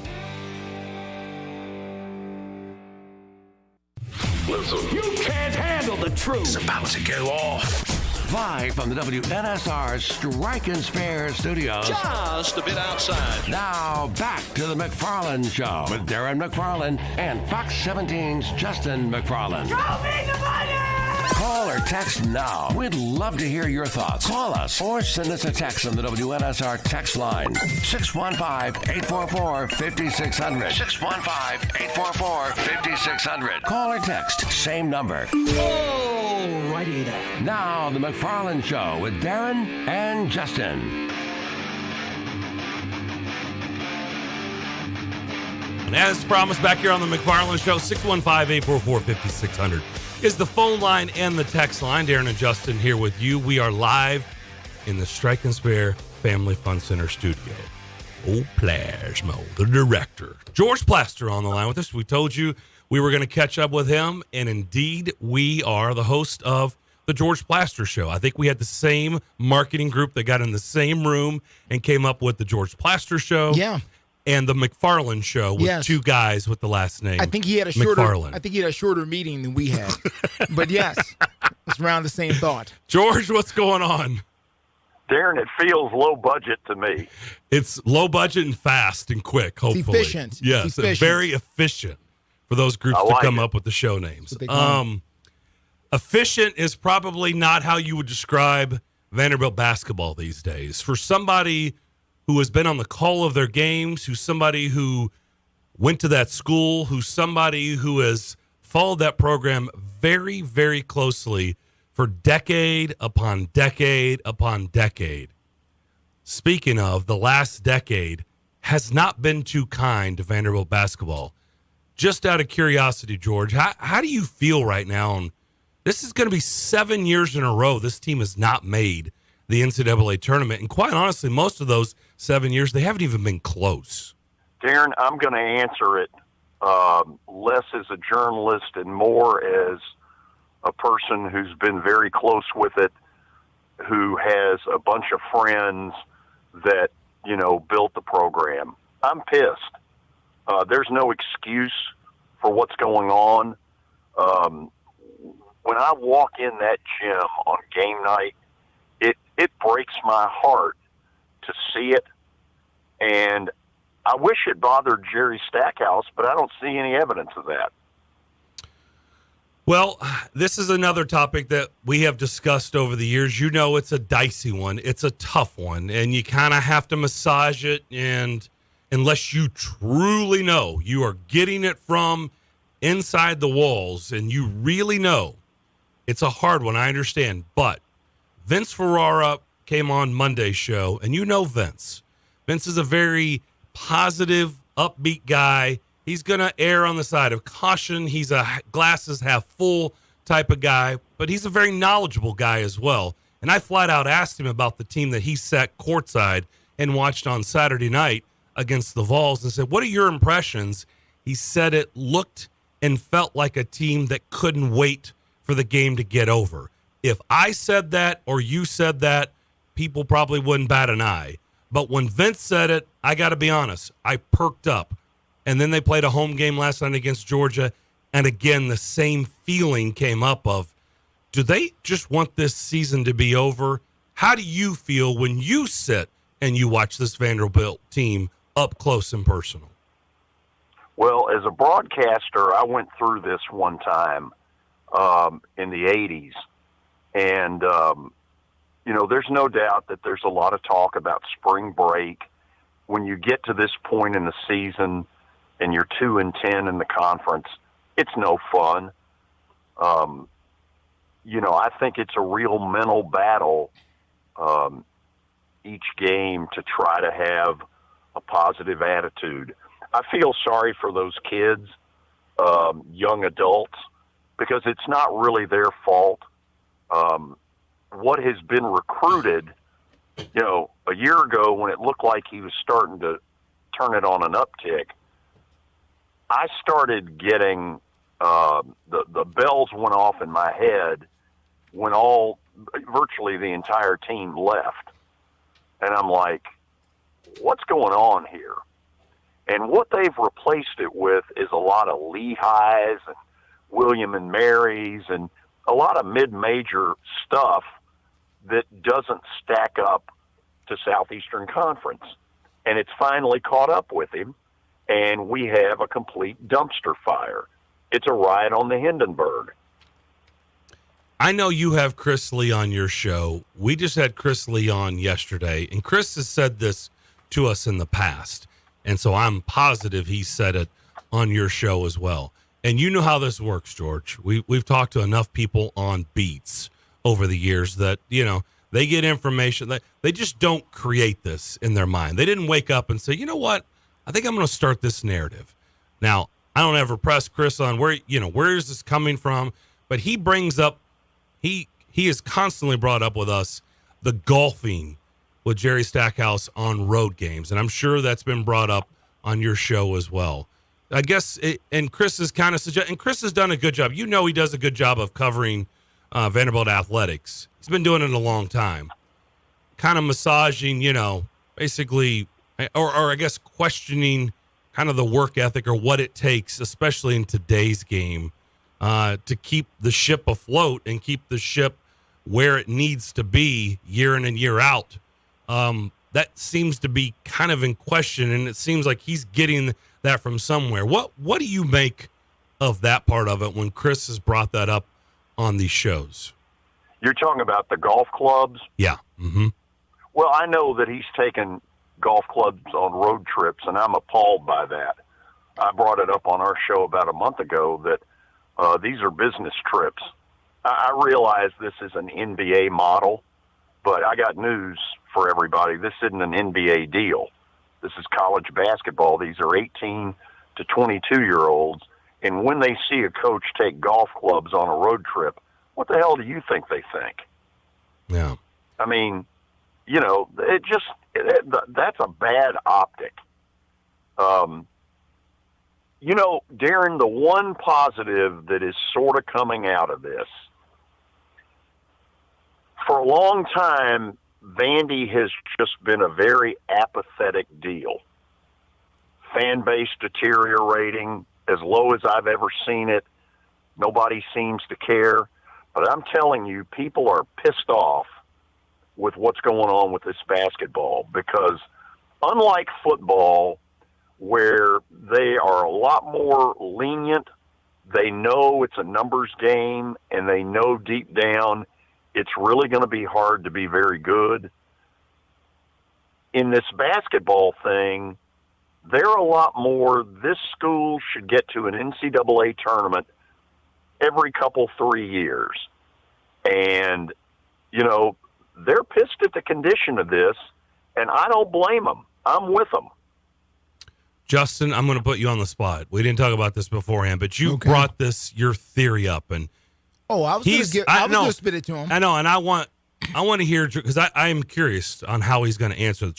Listen, you can't handle the truth. It's about to go off. Live from the WNSR Strike and Spare Studios. Just a bit outside. Now back to the McFarland Show with Darren McFarland and Fox 17's Justin McFarland. Show me the money! Call or text now. We'd love to hear your thoughts. Call us or send us a text on the WNSR text line. 615-844-5600. 615-844-5600. Call or text. Same number. Alrighty then. Now, the McFarland Show with Darren and Justin. And as promised, back here on the McFarland Show, 615-844-5600 is the phone line and the text line. Darren and Justin here with you. We are live in the Strike and Spare Family Fun Center studio. Oh, Plasmo, the director. George Plaster on the line with us. We told you we were going to catch up with him, and indeed we are the host of the George Plaster Show. I think we had the same marketing group that got in the same room and came up with the George Plaster Show. Yeah. And the McFarland Show with 2 guys with the last name. I think he had a shorter meeting than we had. But yes, it's around the same thought. George, what's going on? Darren, it feels low budget to me. It's low budget and fast and quick, hopefully. It's efficient. Yes, it's efficient. Very efficient for those groups to come up with the show names. Efficient is probably not how you would describe Vanderbilt basketball these days. For somebody who has been on the call of their games, who's somebody who went to that school, who's somebody who has followed that program very, very closely for decade upon decade upon decade. Speaking of, the last decade has not been too kind to Vanderbilt basketball. Just out of curiosity, George, how do you feel right now? And this is going to be 7 years in a row this team has not made the NCAA tournament. And quite honestly, most of those 7 years, they haven't even been close. Darren, I'm going to answer it less as a journalist and more as a person who's been very close with it, who has a bunch of friends that, built the program. I'm pissed. There's no excuse for what's going on. When I walk in that gym on game night, it breaks my heart to see it, and I wish it bothered Jerry Stackhouse, but I don't see any evidence of that. Well, this is another topic that we have discussed over the years. It's a dicey one. It's a tough one, and you kind of have to massage it, and unless you truly know, you are getting it from inside the walls, and you really know, it's a hard one, I understand, but Vince Ferrara came on Monday's show, and Vince. Vince is a very positive, upbeat guy. He's going to err on the side of caution. He's a glasses half full type of guy, but he's a very knowledgeable guy as well. And I flat out asked him about the team that he sat courtside and watched on Saturday night against the Vols and said, what are your impressions? He said it looked and felt like a team that couldn't wait for the game to get over. If I said that or you said that, people probably wouldn't bat an eye. But when Vince said it, I got to be honest, I perked up. And then they played a home game last night against Georgia, and again, the same feeling came up of, do they just want this season to be over? How do you feel when you sit and you watch this Vanderbilt team up close and personal? Well, as a broadcaster, I went through this one time in the 80s. And, there's no doubt that there's a lot of talk about spring break. When you get to this point in the season and you're 2-10 in the conference, it's no fun. I think it's a real mental battle each game to try to have a positive attitude. I feel sorry for those kids, young adults, because it's not really their fault. What has been recruited, a year ago when it looked like he was starting to turn it on an uptick, I started getting the bells went off in my head when virtually the entire team left. And I'm like, what's going on here? And what they've replaced it with is a lot of Lehighs and William and Marys and a lot of mid-major stuff that doesn't stack up to Southeastern Conference. And it's finally caught up with him, and we have a complete dumpster fire. It's a riot on the Hindenburg. I know you have Chris Lee on your show. We just had Chris Lee on yesterday, and Chris has said this to us in the past, and so I'm positive he said it on your show as well. And you know how this works, George. We've talked to enough people on beats over the years that, they get information that they just don't create this in their mind. They didn't wake up and say, you know what, I think I'm going to start this narrative. Now, I don't ever press Chris on where is this coming from, but he brings up, he has constantly brought up with us the golfing with Jerry Stackhouse on road games. And I'm sure that's been brought up on your show as well. I guess, and Chris is kind of and Chris has done a good job. He does a good job of covering Vanderbilt athletics. He's been doing it a long time. Kind of massaging, basically, or I guess questioning kind of the work ethic or what it takes, especially in today's game, to keep the ship afloat and keep the ship where it needs to be year in and year out. That seems to be kind of in question, and it seems like he's getting that from somewhere. What do you make of that part of it when Chris has brought that up on these shows? You're talking about the golf clubs? Yeah. Mm-hmm. Well, I know that he's taken golf clubs on road trips, and I'm appalled by that. I brought it up on our show about a month ago that these are business trips. I realize this is an NBA model, but I got news for everybody. This isn't an NBA deal. This is college basketball. These are 18 to 22-year-olds, and when they see a coach take golf clubs on a road trip, what the hell do you think they think? Yeah. I mean, that's a bad optic. Darren, the one positive that is sort of coming out of this, for a long time, Vandy has just been a very apathetic deal. Fan base deteriorating as low as I've ever seen it. Nobody seems to care. But I'm telling you, people are pissed off with what's going on with this basketball because unlike football, where they are a lot more lenient, they know it's a numbers game, and they know deep down it's really going to be hard to be very good. In this basketball thing, they're a lot more, this school should get to an NCAA tournament every 3 years. And, they're pissed at the condition of this, and I don't blame them. I'm with them. Justin, I'm going to put you on the spot. We didn't talk about this beforehand, but you brought your theory up, and I was going to spit it to him. I know, and I want to hear, because I am curious on how he's going to answer.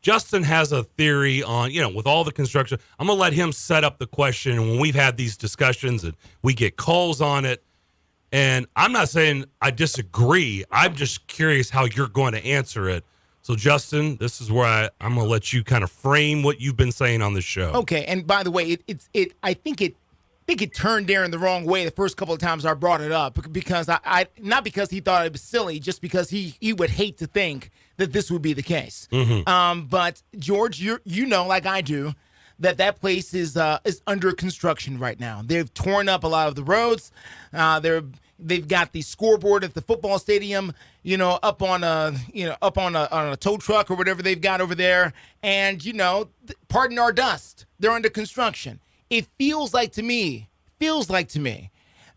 Justin has a theory on, with all the construction. I'm going to let him set up the question, and when we've had these discussions and we get calls on it, and I'm not saying I disagree. I'm just curious how you're going to answer it. So, Justin, this is where I'm going to let you kind of frame what you've been saying on the show. Okay, and by the way, I think it turned Darren the wrong way the first couple of times I brought it up because I not because he thought it was silly, just because he would hate to think that this would be the case. Mm-hmm. But George, you know, like I do, that place is under construction right now. They've torn up a lot of the roads. They've got the scoreboard at the football stadium, up on a tow truck or whatever they've got over there. And, pardon our dust, they're under construction. It feels like to me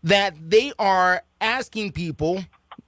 that they are asking people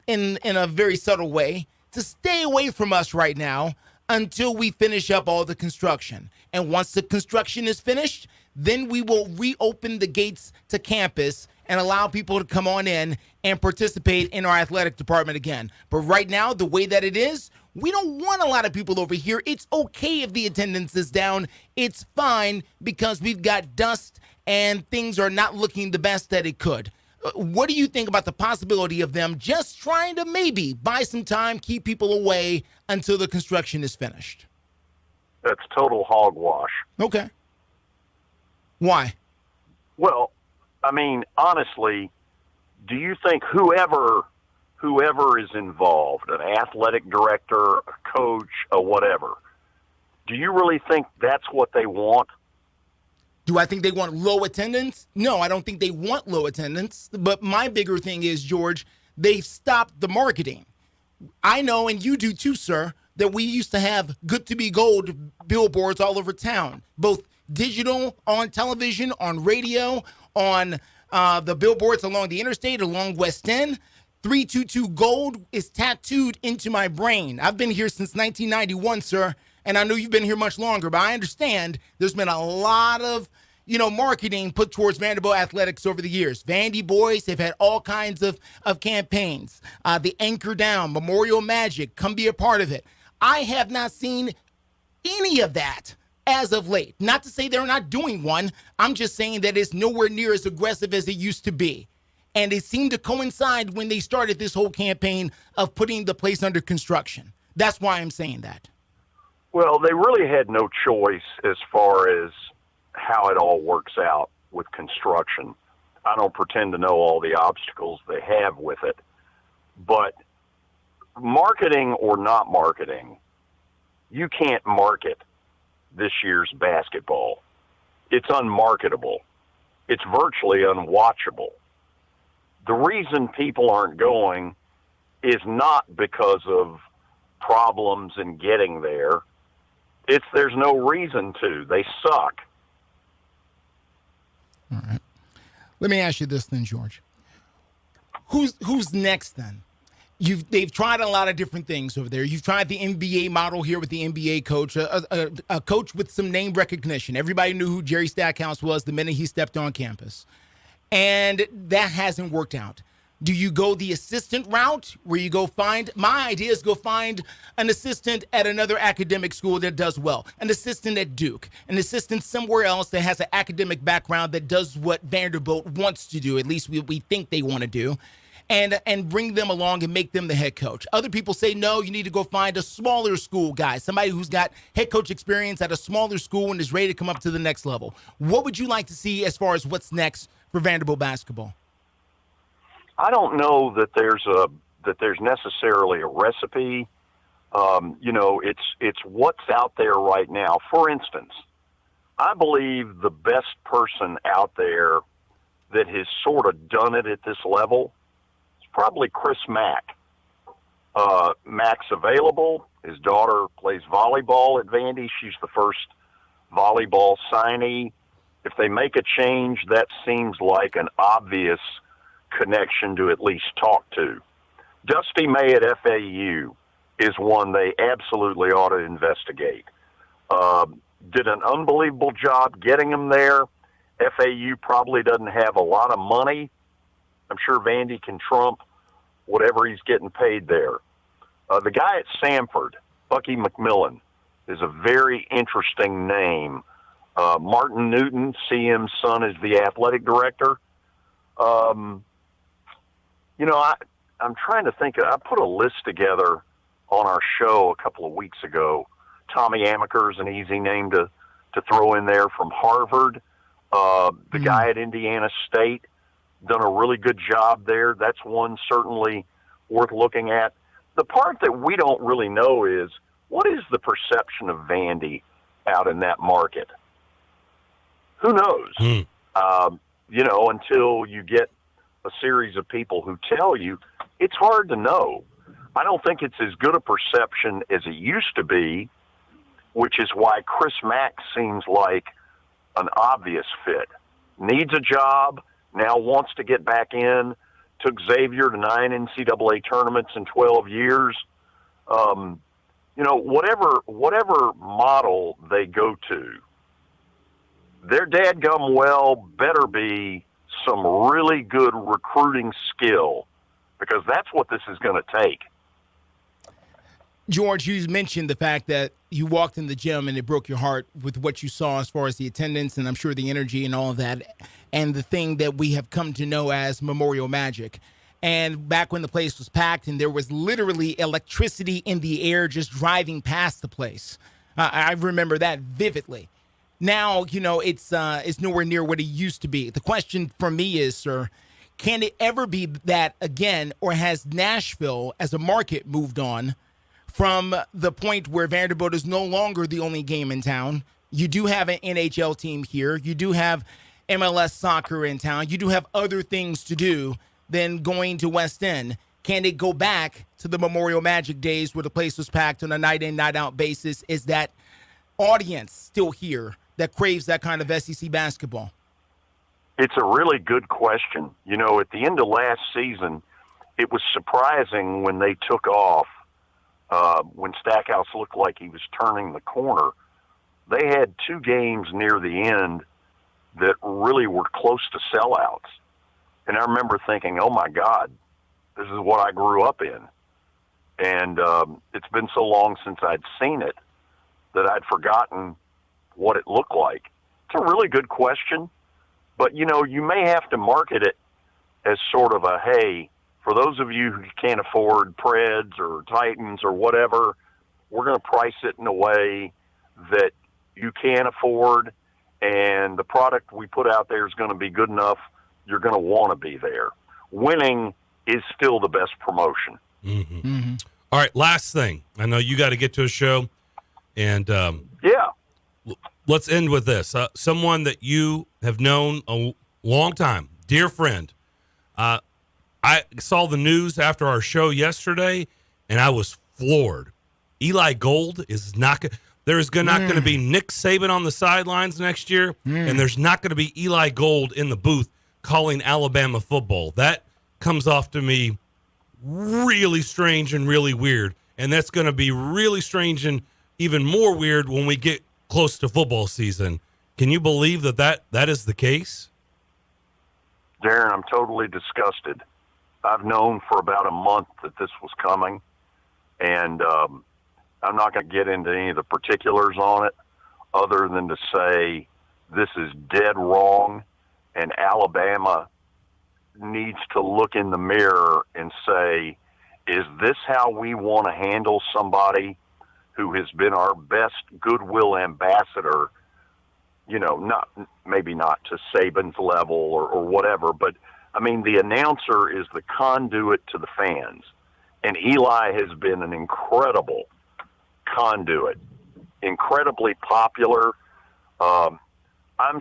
in a very subtle way to stay away from us right now until we finish up all the construction. And once the construction is finished, then we will reopen the gates to campus and allow people to come on in and participate in our athletic department again. But right now, the way that it is, we don't want a lot of people over here. It's okay if the attendance is down. It's fine because we've got dust and things are not looking the best that it could. What do you think about the possibility of them just trying to maybe buy some time, keep people away until the construction is finished? That's total hogwash. Okay. Why? Well, I mean, honestly, do you think whoever is involved, an athletic director, a coach, or whatever, do you really think that's what they want? Do I think they want low attendance? No, I don't think they want low attendance. But my bigger thing is, George, they've stopped the marketing. I know, and you do too, sir, that we used to have good to be gold billboards all over town, both digital, on television, on radio, on the billboards along the interstate, along West End. 322 Gold is tattooed into my brain. I've been here since 1991, sir, and I know you've been here much longer, but I understand there's been a lot of, marketing put towards Vanderbilt athletics over the years. Vandy boys have had all kinds of campaigns. The Anchor Down, Memorial Magic, come be a part of it. I have not seen any of that as of late. Not to say they're not doing one. I'm just saying that it's nowhere near as aggressive as it used to be. And it seemed to coincide when they started this whole campaign of putting the place under construction. That's why I'm saying that. Well, they really had no choice as far as how it all works out with construction. I don't pretend to know all the obstacles they have with it. But marketing or not marketing, you can't market this year's basketball. It's unmarketable. It's virtually unwatchable. The reason people aren't going is not because of problems in getting there. There's no reason to. They suck. All right. Let me ask you this then, George. Who's next then? They've tried a lot of different things over there. You've tried the NBA model here with the NBA coach, a coach with some name recognition. Everybody knew who Jerry Stackhouse was the minute he stepped on campus. And that hasn't worked out. Do you go the assistant route where you go find, my idea is go find an assistant at another academic school that does well, an assistant at Duke, an assistant somewhere else that has an academic background that does what Vanderbilt wants to do, at least we think they want to do, and bring them along and make them the head coach. Other people say, no, you need to go find a smaller school guy, somebody who's got head coach experience at a smaller school and is ready to come up to the next level. What would you like to see as far as what's next for Vanderbilt basketball? I don't know that there's necessarily a recipe. It's what's out there right now. For instance, I believe the best person out there that has sort of done it at this level is probably Chris Mack. Mack's available. His daughter plays volleyball at Vandy. She's the first volleyball signee. If they make a change, that seems like an obvious connection to at least talk to. Dusty May at FAU is one they absolutely ought to investigate. Did an unbelievable job getting him there. FAU probably doesn't have a lot of money. I'm sure Vandy can trump whatever he's getting paid there. The guy at Samford, Bucky McMillan, is a very interesting name. Martin Newton, CM's son, is the athletic director. I'm trying to think. I put a list together on our show a couple of weeks ago. Tommy Amaker's an easy name to throw in there from Harvard. The guy at Indiana State, done a really good job there. That's one certainly worth looking at. The part that we don't really know is, what is the perception of Vandy out in that market? Who knows? Until you get a series of people who tell you, it's hard to know. I don't think it's as good a perception as it used to be, which is why Chris Mack seems like an obvious fit. Needs a job, now wants to get back in, took Xavier to 9 NCAA tournaments in 12 years. Whatever model they go to, their dadgum well better be some really good recruiting skill, because that's what this is going to take. George, you mentioned the fact that you walked in the gym and it broke your heart with what you saw as far as the attendance and I'm sure the energy and all of that, and the thing that we have come to know as Memorial Magic. And back when the place was packed and there was literally electricity in the air just driving past the place. I remember that vividly. Now, it's nowhere near what it used to be. The question for me is, sir, can it ever be that again, or has Nashville as a market moved on from the point where Vanderbilt is no longer the only game in town? You do have an NHL team here. You do have MLS soccer in town. You do have other things to do than going to West End. Can it go back to the Memorial Magic days where the place was packed on a night-in, night-out basis? Is that audience still here that craves that kind of SEC basketball? It's a really good question. At the end of last season, it was surprising when they took off, when Stackhouse looked like he was turning the corner. They had 2 games near the end that really were close to sellouts. And I remember thinking, oh, my God, this is what I grew up in. And it's been so long since I'd seen it that I'd forgotten what it looked like. It's a really good question. But, you may have to market it as sort of a, hey, for those of you who can't afford Preds or Titans or whatever, we're going to price it in a way that you can afford, and the product we put out there is going to be good enough. You're going to want to be there. Winning is still the best promotion. Mm-hmm. Mm-hmm. All right, last thing. I know you got to get to a show, and let's end with this. Someone that you have known a long time, dear friend. I saw the news after our show yesterday, and I was floored. Eli Gold is not – there is not going to be Nick Saban on the sidelines next year, and there's not going to be Eli Gold in the booth calling Alabama football. That comes off to me really strange and really weird, and that's going to be really strange and even more weird when we get close to football season. Can you believe that is the case? Darren, I'm totally disgusted. I've known for about a month that this was coming, and I'm not going to get into any of the particulars on it other than to say this is dead wrong, and Alabama needs to look in the mirror and say, is this how we want to handle somebody who has been our best goodwill ambassador, maybe not to Saban's level or whatever, but, the announcer is the conduit to the fans, and Eli has been an incredible conduit, incredibly popular. I'm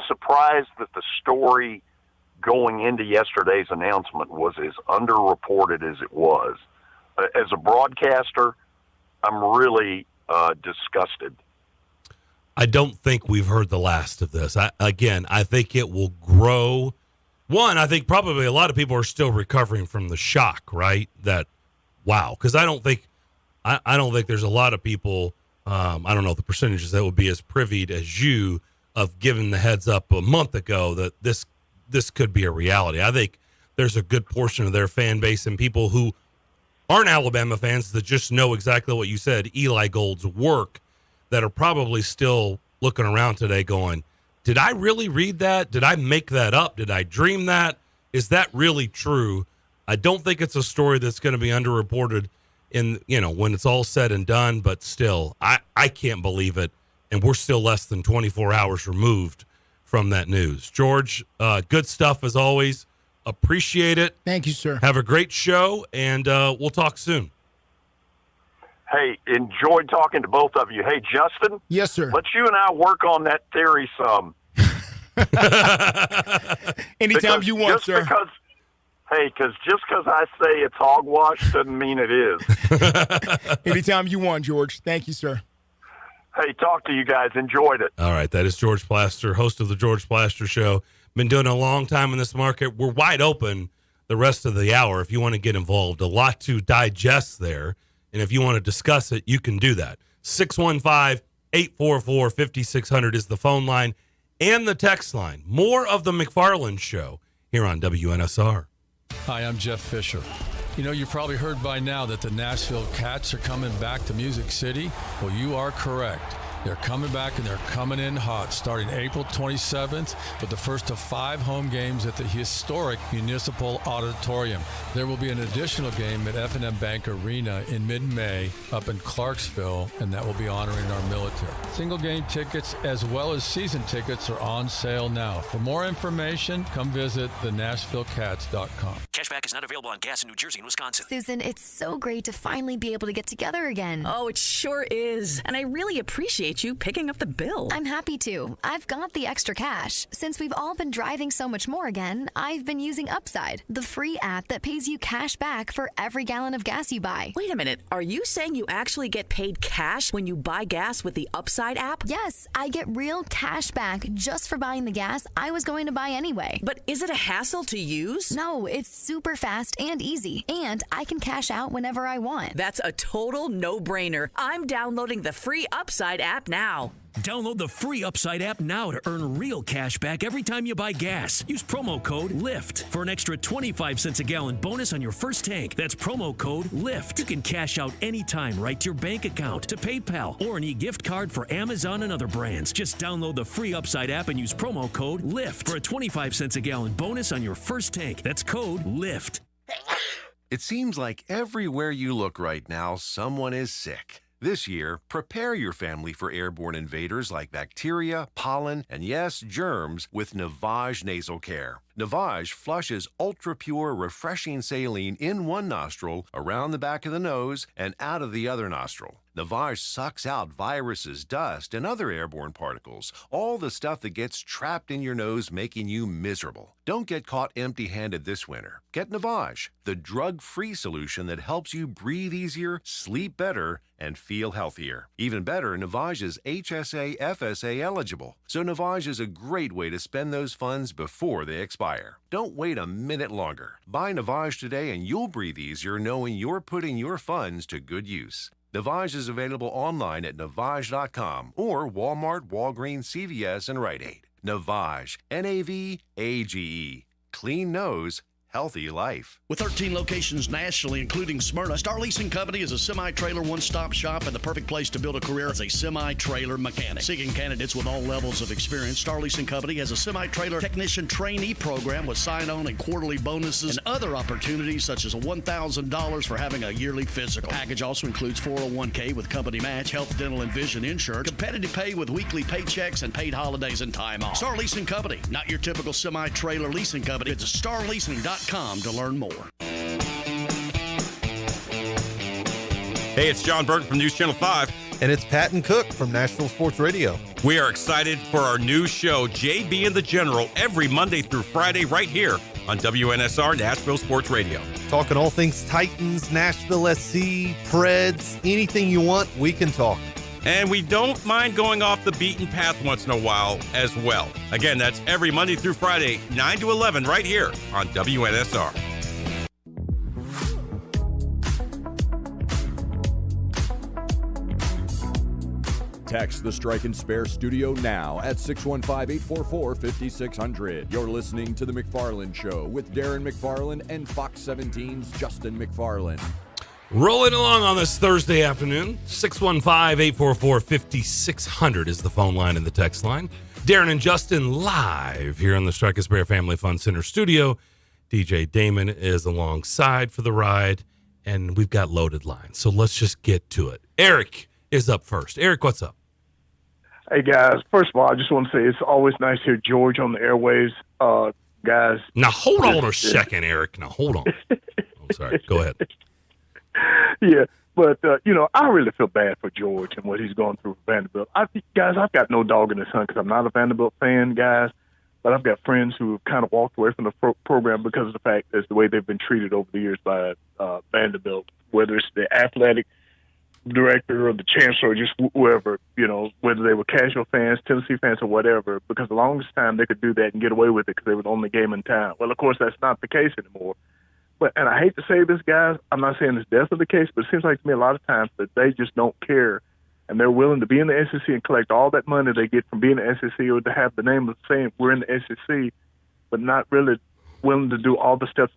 surprised that the story going into yesterday's announcement was as underreported as it was. As a broadcaster, I'm really disgusted. I don't think we've heard the last of this. I think it will grow. One, I think probably a lot of people are still recovering from the shock, right? That, wow, because I don't think there's a lot of people. I don't know the percentages that would be as privy as you of giving the heads up a month ago that this could be a reality. I think there's a good portion of their fan base and people who aren't Alabama fans that just know exactly what you said, Eli Gold's work, that are probably still looking around today going, did I really read that? Did I make that up? Did I dream that? Is that really true? I don't think it's a story that's going to be underreported when it's all said and done, but still, I can't believe it. And we're still less than 24 hours removed from that news. George, good stuff as always. Appreciate it. Thank you, sir. Have a great show, and we'll talk soon. Hey, enjoyed talking to both of you. Hey, Justin. Yes, sir. Let's you and I work on that theory some. Anytime you want, sir. Because just because I say it's hogwash doesn't mean it is. Anytime you want, George. Thank you, sir. Hey, talk to you guys. Enjoyed it. All right. That is George Plaster, host of the George Plaster Show. Been doing it a long time in this market. We're wide open the rest of the hour if you want to get involved. A lot to digest there. And if you want to discuss it, you can do that. 615-844-5600 is the phone line and the text line. More of the McFarland Show here on WNSR. Hi, I'm Jeff Fisher. You know, you've probably heard by now that the Nashville Cats are coming back to Music City. Well, you are correct. They're coming back, and they're coming in hot, starting April 27th with the first of 5 home games at the historic Municipal Auditorium. There will be an additional game at F&M Bank Arena in mid-May up in Clarksville, and that will be honoring our military. Single-game tickets as well as season tickets are on sale now. For more information, come visit thenashvillecats.com. Cashback is not available on gas in New Jersey and Wisconsin. Susan, it's so great to finally be able to get together again. Oh, it sure is. And I really appreciate you picking up the bill. I'm happy to. I've got the extra cash. Since we've all been driving so much more again, I've been using Upside, the free app that pays you cash back for every gallon of gas you buy. Wait a minute. Are you saying you actually get paid cash when you buy gas with the Upside app? Yes, I get real cash back just for buying the gas I was going to buy anyway. But is it a hassle to use? No, it's super fast and easy, and I can cash out whenever I want. That's a total no-brainer. I'm downloading the free Upside app now. Download the free Upside app now to earn real cash back every time you buy gas. Use promo code LIFT for an extra 25 cents a gallon bonus on your first tank. That's promo code LIFT. You can cash out anytime right to your bank account, to PayPal, or an e-gift card for Amazon and other brands. Just download the free Upside app and use promo code LIFT for a 25 cents a gallon bonus on your first tank. That's code LIFT. It seems like everywhere you look right now, someone is sick. This year, prepare your family for airborne invaders like bacteria, pollen, and yes, germs with Navage Nasal Care. Navage flushes ultra-pure, refreshing saline in one nostril, around the back of the nose, and out of the other nostril. Navage sucks out viruses, dust, and other airborne particles, all the stuff that gets trapped in your nose, making you miserable. Don't get caught empty-handed this winter. Get Navage, the drug-free solution that helps you breathe easier, sleep better, and feel healthier. Even better, Navage is HSA, FSA eligible, so Navage is a great way to spend those funds before they expire. Don't wait a minute longer. Buy Navage today and you'll breathe easier knowing you're putting your funds to good use. Navage is available online at Navage.com or Walmart, Walgreens, CVS, and Rite Aid. Navage, N-A-V-A-G-E. Clean nose, healthy life. With 13 locations nationally, including Smyrna, Star Leasing Company is a semi-trailer one-stop shop and the perfect place to build a career as a semi-trailer mechanic. Seeking candidates with all levels of experience, Star Leasing Company has a semi-trailer technician trainee program with sign-on and quarterly bonuses and other opportunities such as $1,000 for having a yearly physical. Package also includes 401k with company match, health, dental, and vision insurance, competitive pay with weekly paychecks, and paid holidays and time off. Star Leasing Company, not your typical semi-trailer leasing company. It's starleasing.com to learn more. Hey, it's John Burton from News Channel 5. And it's Patton Cook from Nashville Sports Radio. We are excited for our new show, JB and the General, every Monday through Friday right here on WNSR Nashville Sports Radio. Talking all things Titans, Nashville SC, Preds, anything you want, we can talk. And we don't mind going off the beaten path once in a while as well. Again, that's every Monday through Friday, 9 to 11, right here on WNSR. Text the Strike and Spare studio now at 615-844-5600. You're listening to The McFarland Show with Darren McFarland and Fox 17's Justin McFarland. Rolling along on this Thursday afternoon, 615-844-5600 is the phone line and the text line. Darren and Justin live here in the Strike and Spare Family Fun Center studio. DJ Damon is alongside for the ride, and we've got loaded lines. So let's just get to it. Eric is up first. Eric, what's up? Hey, guys. First of all, I just want to say it's always nice to hear George on the airwaves. Guys. Now, hold on a second, Eric. Now, hold on. I'm sorry. Go ahead. Yeah, but, I really feel bad for George and what he's going through with Vanderbilt. I've got no dog in this hunt because I'm not a Vanderbilt fan, guys, but I've got friends who have kind of walked away from the program because of the fact that's the way they've been treated over the years by Vanderbilt, whether it's the athletic director or the chancellor or just whoever, whether they were casual fans, Tennessee fans, or whatever, because the longest time they could do that and get away with it because they were the only game in town. Well, of course, that's not the case anymore. And I hate to say this, guys, I'm not saying it's definitely the case, but it seems like to me a lot of times that they just don't care, and they're willing to be in the SEC and collect all that money they get from being in the SEC or to have the name of saying we're in the SEC, but not really willing to do all the steps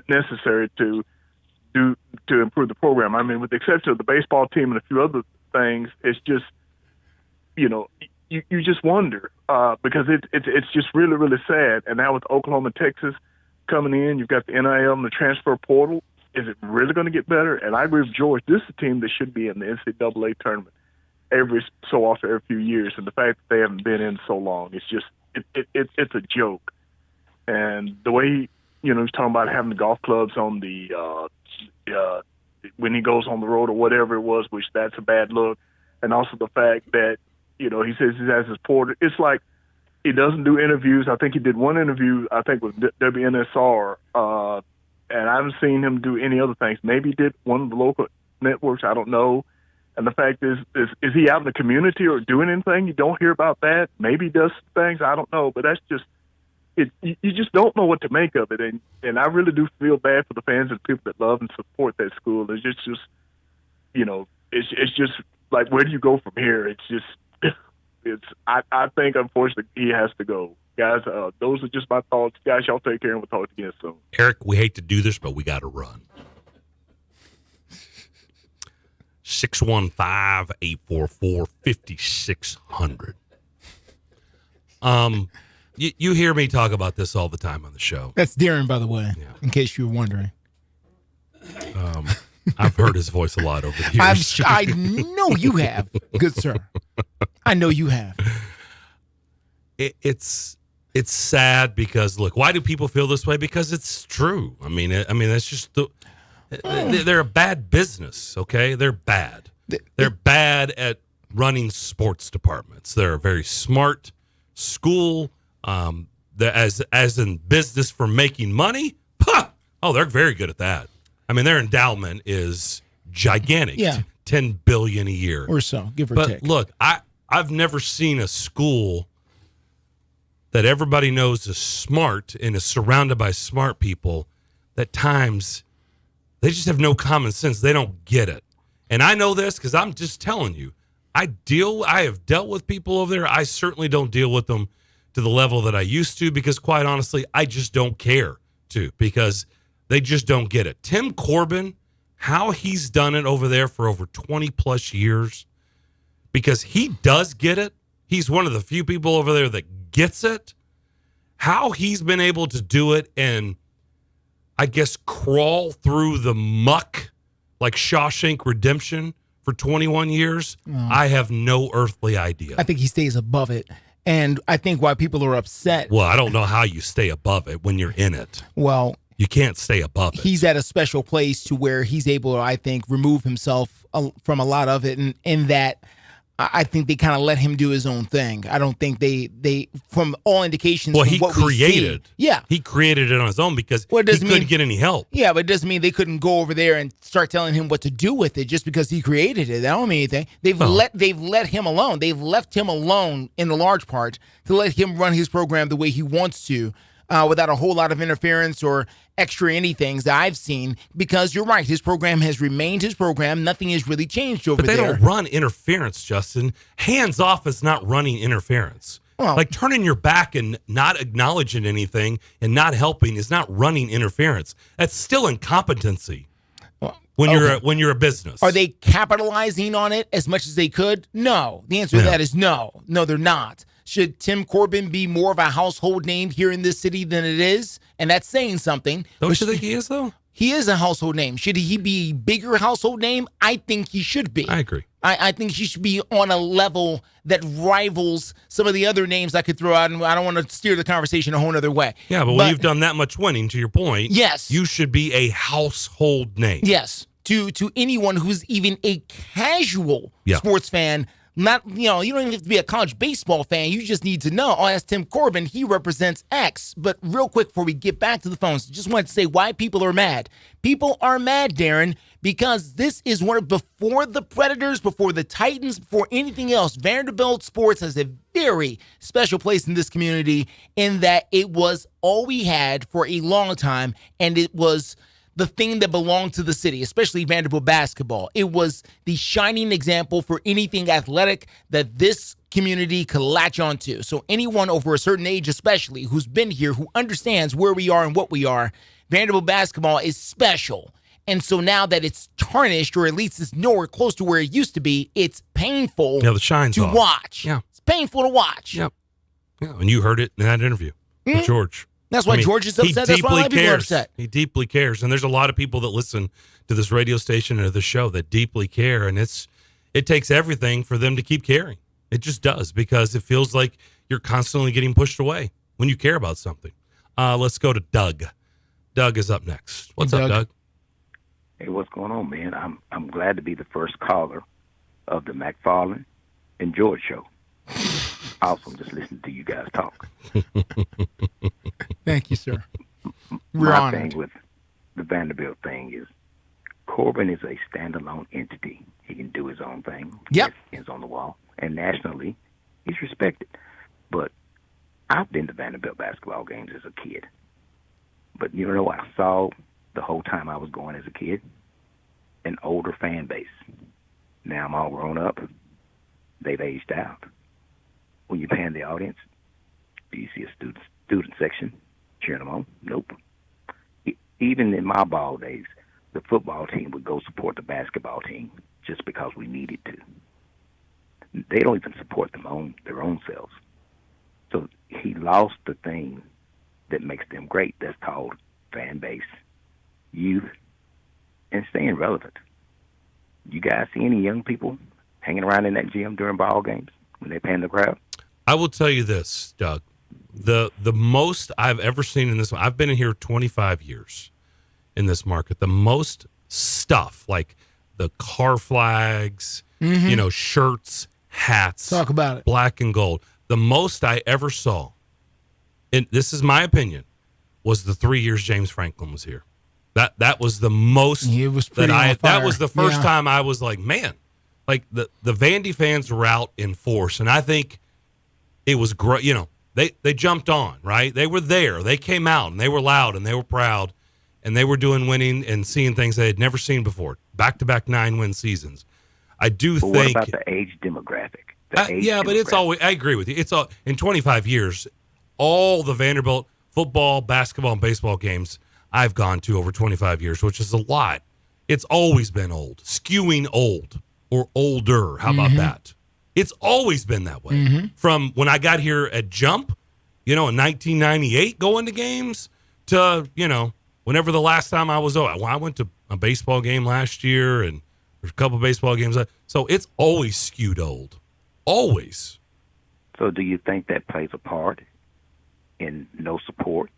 necessary to improve the program. I mean, with the exception of the baseball team and a few other things, it's just, you just wonder because it's just really, really sad. And now with Oklahoma, Texas coming in, you've got the NIL and the transfer portal. Is it really going to get better? And I agree with George. This is a team that should be in the NCAA tournament every so often, every few years. And the fact that they haven't been in so long, it's just it's a joke. And the way he's talking about having the golf clubs on the when he goes on the road or whatever it was, which that's a bad look. And also the fact that he says he has his porter. It's like he doesn't do interviews. I think he did one interview, I think, with WNSR. And I haven't seen him do any other things. Maybe he did one of the local networks. I don't know. And the fact is he out in the community or doing anything? You don't hear about that. Maybe he does things. I don't know. But that's just you just don't know what to make of it. And I really do feel bad for the fans and people that love and support that school. It's just it's just like, where do you go from here? It's just I think, unfortunately, he has to go. Guys, those are just my thoughts. Guys, y'all take care, and we'll talk again soon. Eric, we hate to do this, but we got to run. 615-844-5600. You hear me talk about this all the time on the show. That's Darren, by the way, in case you were wondering. I've heard his voice a lot over the years. I know you have, good sir. I know you have. It's sad because, look, why do people feel this way? Because it's true. I mean, that's just they're a bad business. Okay, they're bad. They're bad at running sports departments. They're a very smart school. As in business for making money. Oh, they're very good at that. I mean, their endowment is gigantic. Yeah, $10 billion a year or so, give or take. But look, I've never seen a school that everybody knows is smart and is surrounded by smart people, that times they just have no common sense. They don't get it. And I know this because I'm just telling you, I have dealt with people over there. I certainly don't deal with them to the level that I used to because, quite honestly, I just don't care to, because they just don't get it. Tim Corbin, how he's done it over there for over 20 plus years, because he does get it. He's one of the few people over there that gets it. How he's been able to do it and, I guess, crawl through the muck like Shawshank Redemption for 21 years, I have no earthly idea. I think he stays above it. And I think why people are upset. Well, I don't know how you stay above it when you're in it. Well, you can't stay above it. He's at a special place to where he's able to, I think, remove himself from a lot of it. And in that, I think they kind of let him do his own thing. I don't think they from all indications. Well, from he what created. He created it on his own because he couldn't get any help. Yeah, but it doesn't mean they couldn't go over there and start telling him what to do with it just because he created it. That don't mean anything. They've let him alone. They've left him alone in a large part to let him run his program the way he wants to, without a whole lot of interference or extra anything that I've seen, because you're right. His program has remained his program. Nothing has really changed over there. But they don't run interference, Justin. Hands off is not running interference. Well, like turning your back and not acknowledging anything and not helping is not running interference. That's still incompetency. When you're a business. Are they capitalizing on it as much as they could? No. The answer to that is no. No, they're not. Should Tim Corbin be more of a household name here in this city than it is? And that's saying something. Don't you think he is, though? He is a household name. Should he be a bigger household name? I think he should be. I agree. I think he should be on a level that rivals some of the other names I could throw out, and I don't want to steer the conversation a whole other way. Yeah, but when you've done that much winning, to your point, yes, you should be a household name. Yes, to anyone who's even a casual sports fan. Not, you don't even have to be a college baseball fan. You just need to know, that's Tim Corbin. He represents X. But real quick before we get back to the phones, just wanted to say why people are mad. People are mad, Darren, because this is before the Predators, before the Titans, before anything else, Vanderbilt sports has a very special place in this community in that it was all we had for a long time, and it was the thing that belonged to the city, especially Vanderbilt basketball. It was the shining example for anything athletic that this community could latch onto. So anyone over a certain age, especially, who's been here, who understands where we are and what we are, Vanderbilt basketball is special. And so now that it's tarnished, or at least it's nowhere close to where it used to be, it's painful the shine's to off. watch. Yeah. It's painful to watch. Yep. Yeah, and you heard it in that interview with George. That's why George is upset. That's why a lot of people are upset. He deeply cares. And there's a lot of people that listen to this radio station or the show that deeply care. And it takes everything for them to keep caring. It just does, because it feels like you're constantly getting pushed away when you care about something. Let's go to Doug. Doug is up next. What's up, Doug? Hey, what's going on, man? I'm glad to be the first caller of the McFarland and George show. Awesome, just listening to you guys talk. Thank you, sir. We're My honored. thing with the Vanderbilt thing is Corbin is a standalone entity. He can do his own thing. Yep. He's on the wall. And nationally, he's respected. But I've been to Vanderbilt basketball games as a kid. But you know what I saw the whole time I was going as a kid? An older fan base. Now I'm all grown up. They've aged out. When you pan the audience, do you see a student section cheering them on? Nope. Even in my ball days, the football team would go support the basketball team just because we needed to. They don't even support their own selves. So he lost the thing that makes them great. That's called fan base, youth, and staying relevant. You guys see any young people hanging around in that gym during ball games when they pan the crowd? I will tell you this, Doug. The most I've ever seen in this, I've been in here 25 years in this market. The most stuff, like the car flags, shirts, hats. Talk about it. Black and gold. The most I ever saw, and this is my opinion, was the 3 years James Franklin was here. That was the most that was the first time I was like, man, like the Vandy fans were out in force. And I think it was great. They jumped on, right? They were there. They came out and they were loud and they were proud and they were doing winning and seeing things they had never seen before. Back-to-back 9-win seasons. I do think. What about the age demographic? But it's always, I agree with you. It's all in 25 years, all the Vanderbilt football, basketball, and baseball games I've gone to over 25 years, which is a lot. It's always been old, skewing old or older. How about that? It's always been that way. From when I got here at Jump, in 1998 going to games to, whenever the last time I was, I went to a baseball game last year and there's a couple of baseball games. So it's always skewed old. Always. So do you think that plays a part in no support?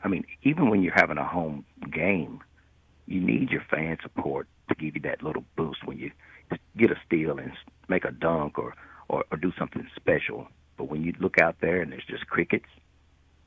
I mean, even when you're having a home game, you need your fan support to give you that little boost when you get a steal and make a dunk or do something special. But when you look out there and there's just crickets,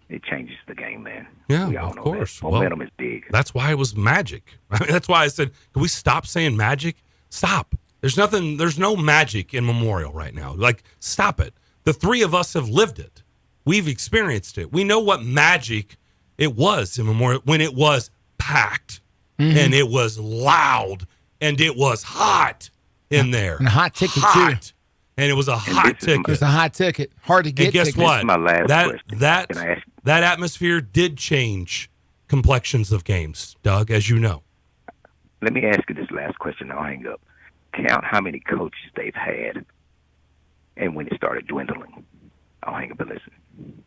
it changes the game, man. Yeah, we all of know course. That. Momentum is big. That's why it was magic. I mean, that's why I said, can we stop saying magic? Stop. There's no magic in Memorial right now. Like, stop it. The three of us have lived it. We've experienced it. We know what magic it was in Memorial when it was packed and it was loud and it was hot in there. And a hot ticket, too. And it was a hot ticket. It was a hot ticket. Hard to get. And guess tickets. what? My last question. That atmosphere did change complexions of games, Doug, as you know. Let me ask you this last question. I'll hang up. Count how many coaches they've had and when it started dwindling. I'll hang up and listen.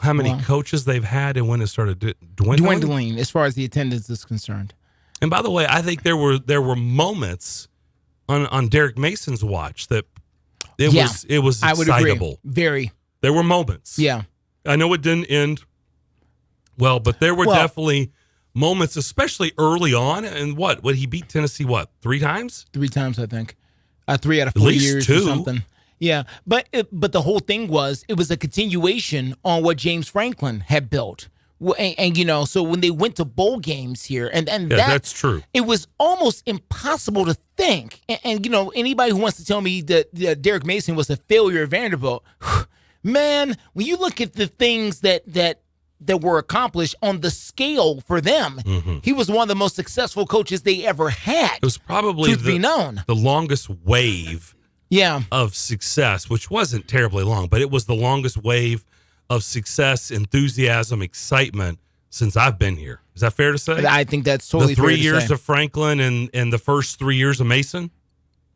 How many coaches they've had and when it started dwindling? Dwindling, as far as the attendance is concerned. And by the way, I think there were moments on Derek Mason's watch that it was I would excitable. agree. Very. There were moments. Yeah. I know it didn't end well, but there were definitely moments, especially early on. And what he beat Tennessee? 3 times? 3 times, I think. 3 out of 4 years 2. Or something. Yeah, but the whole thing was it was a continuation on what James Franklin had built, and so when they went to bowl games here, and that's true. It was almost impossible to think, and anybody who wants to tell me that Derek Mason was a failure at Vanderbilt, man, when you look at the things that were accomplished on the scale for them, he was one of the most successful coaches they ever had. It was probably be known. the longest wave of success, which wasn't terribly long, but it was the longest wave of success, enthusiasm, excitement since I've been here. Is that fair to say? I think that's totally the 3 fair to years say. of Franklin and the first 3 years of Mason?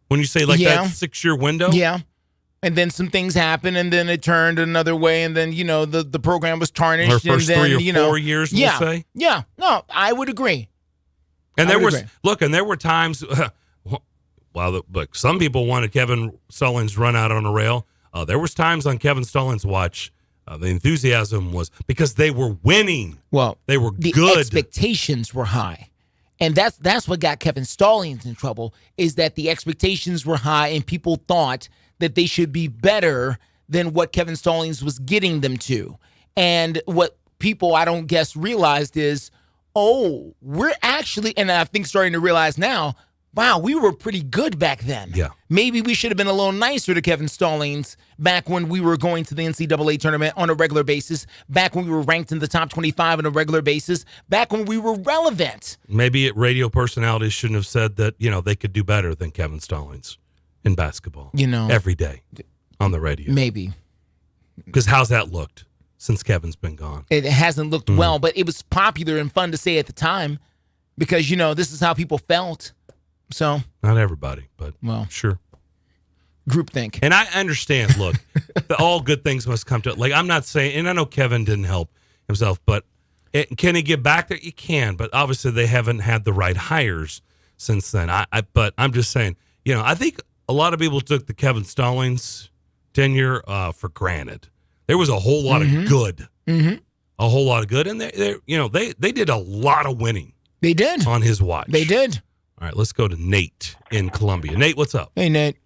When you say that 6-year window? Yeah. And then some things happened, and then it turned another way, and then, the program was tarnished. Our first and then, 3 or 4 years, we'll say? Yeah. No, I would agree. And there were times, look, some people wanted Kevin Stallings run out on a rail. There was times on Kevin Stallings' watch, the enthusiasm was because they were winning. Well, they were the good. Expectations were high. And that's what got Kevin Stallings in trouble, is that the expectations were high and people thought that they should be better than what Kevin Stallings was getting them to. And what people, I don't guess, realized is, we're actually, and I think starting to realize now, wow, we were pretty good back then. Yeah. Maybe we should have been a little nicer to Kevin Stallings back when we were going to the NCAA tournament on a regular basis, back when we were ranked in the top 25 on a regular basis, back when we were relevant. Maybe radio personalities shouldn't have said that, they could do better than Kevin Stallings in basketball. Every day on the radio. Maybe. Because how's that looked since Kevin's been gone? It hasn't looked well, but it was popular and fun to say at the time because, this is how people felt. So not everybody, but sure. Groupthink. And I understand, look, all good things must come to it. Like, I'm not saying, and I know Kevin didn't help himself, but can he get back there? You can, but obviously they haven't had the right hires since then. But I'm just saying, I think a lot of people took the Kevin Stallings tenure for granted. There was a whole lot of good, a whole lot of good, and they did a lot of winning. They did on his watch. They did. All right, let's go to Nate in Columbia. Nate, what's up? Hey, Nate.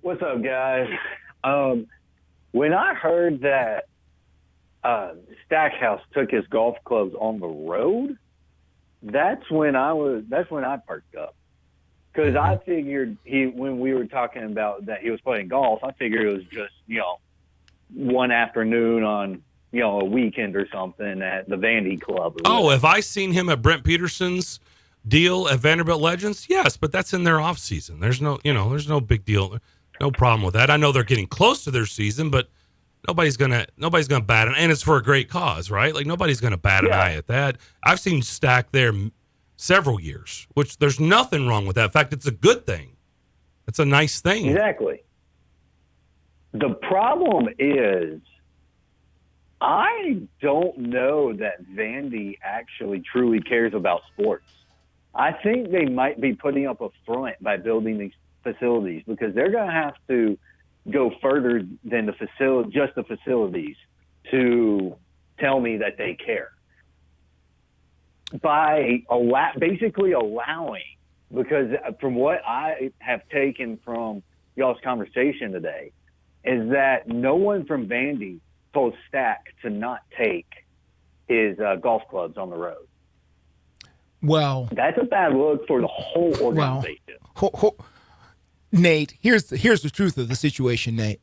What's up, guys? When I heard that Stackhouse took his golf clubs on the road, that's when I perked up. Because I figured when we were talking about that he was playing golf, I figured it was just, one afternoon on, a weekend or something at the Vandy Club. Have I seen him at Brent Peterson's deal at Vanderbilt Legends? Yes, but that's in their off season. There's no big deal, no problem with that. I know they're getting close to their season, but nobody's gonna bat an, and it's for a great cause, right? Like nobody's gonna bat an eye at that. I've seen Stack there several years, which there's nothing wrong with that. In fact, it's a good thing. It's a nice thing. Exactly. The problem is, I don't know that Vandy actually truly cares about sports. I think they might be putting up a front by building these facilities because they're going to have to go further than just the facilities to tell me that they care. By basically allowing, because from what I have taken from y'all's conversation today, is that no one from Vandy told Stack to not take his golf clubs on the road. Well, that's a bad look for the whole organization. Nate, here's the truth of the situation, Nate.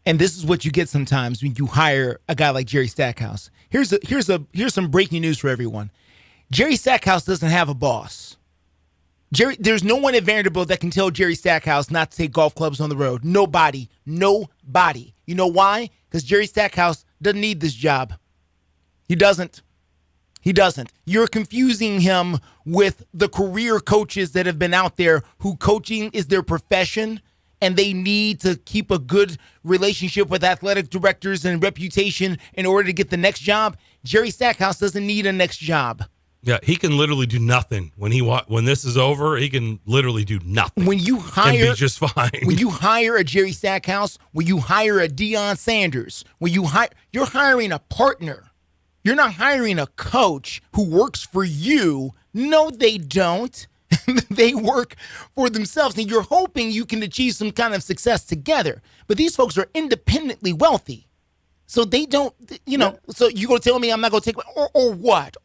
And this is what you get sometimes when you hire a guy like Jerry Stackhouse. Here's some breaking news for everyone. Jerry Stackhouse doesn't have a boss. There's no one at Vanderbilt that can tell Jerry Stackhouse not to take golf clubs on the road. Nobody. You know why? Because Jerry Stackhouse doesn't need this job. He doesn't. You're confusing him with the career coaches that have been out there who coaching is their profession and they need to keep a good relationship with athletic directors and reputation in order to get the next job. Jerry Stackhouse doesn't need a next job. Yeah, he can literally do nothing when this is over. He can literally do nothing. When you hire, and be just fine. When you hire a Jerry Stackhouse, when you hire a Deion Sanders, you're hiring a partner. You're not hiring a coach who works for you. No, they don't. They work for themselves, and you're hoping you can achieve some kind of success together. But these folks are independently wealthy. So they don't, so you going to tell me I'm not going to take, or what?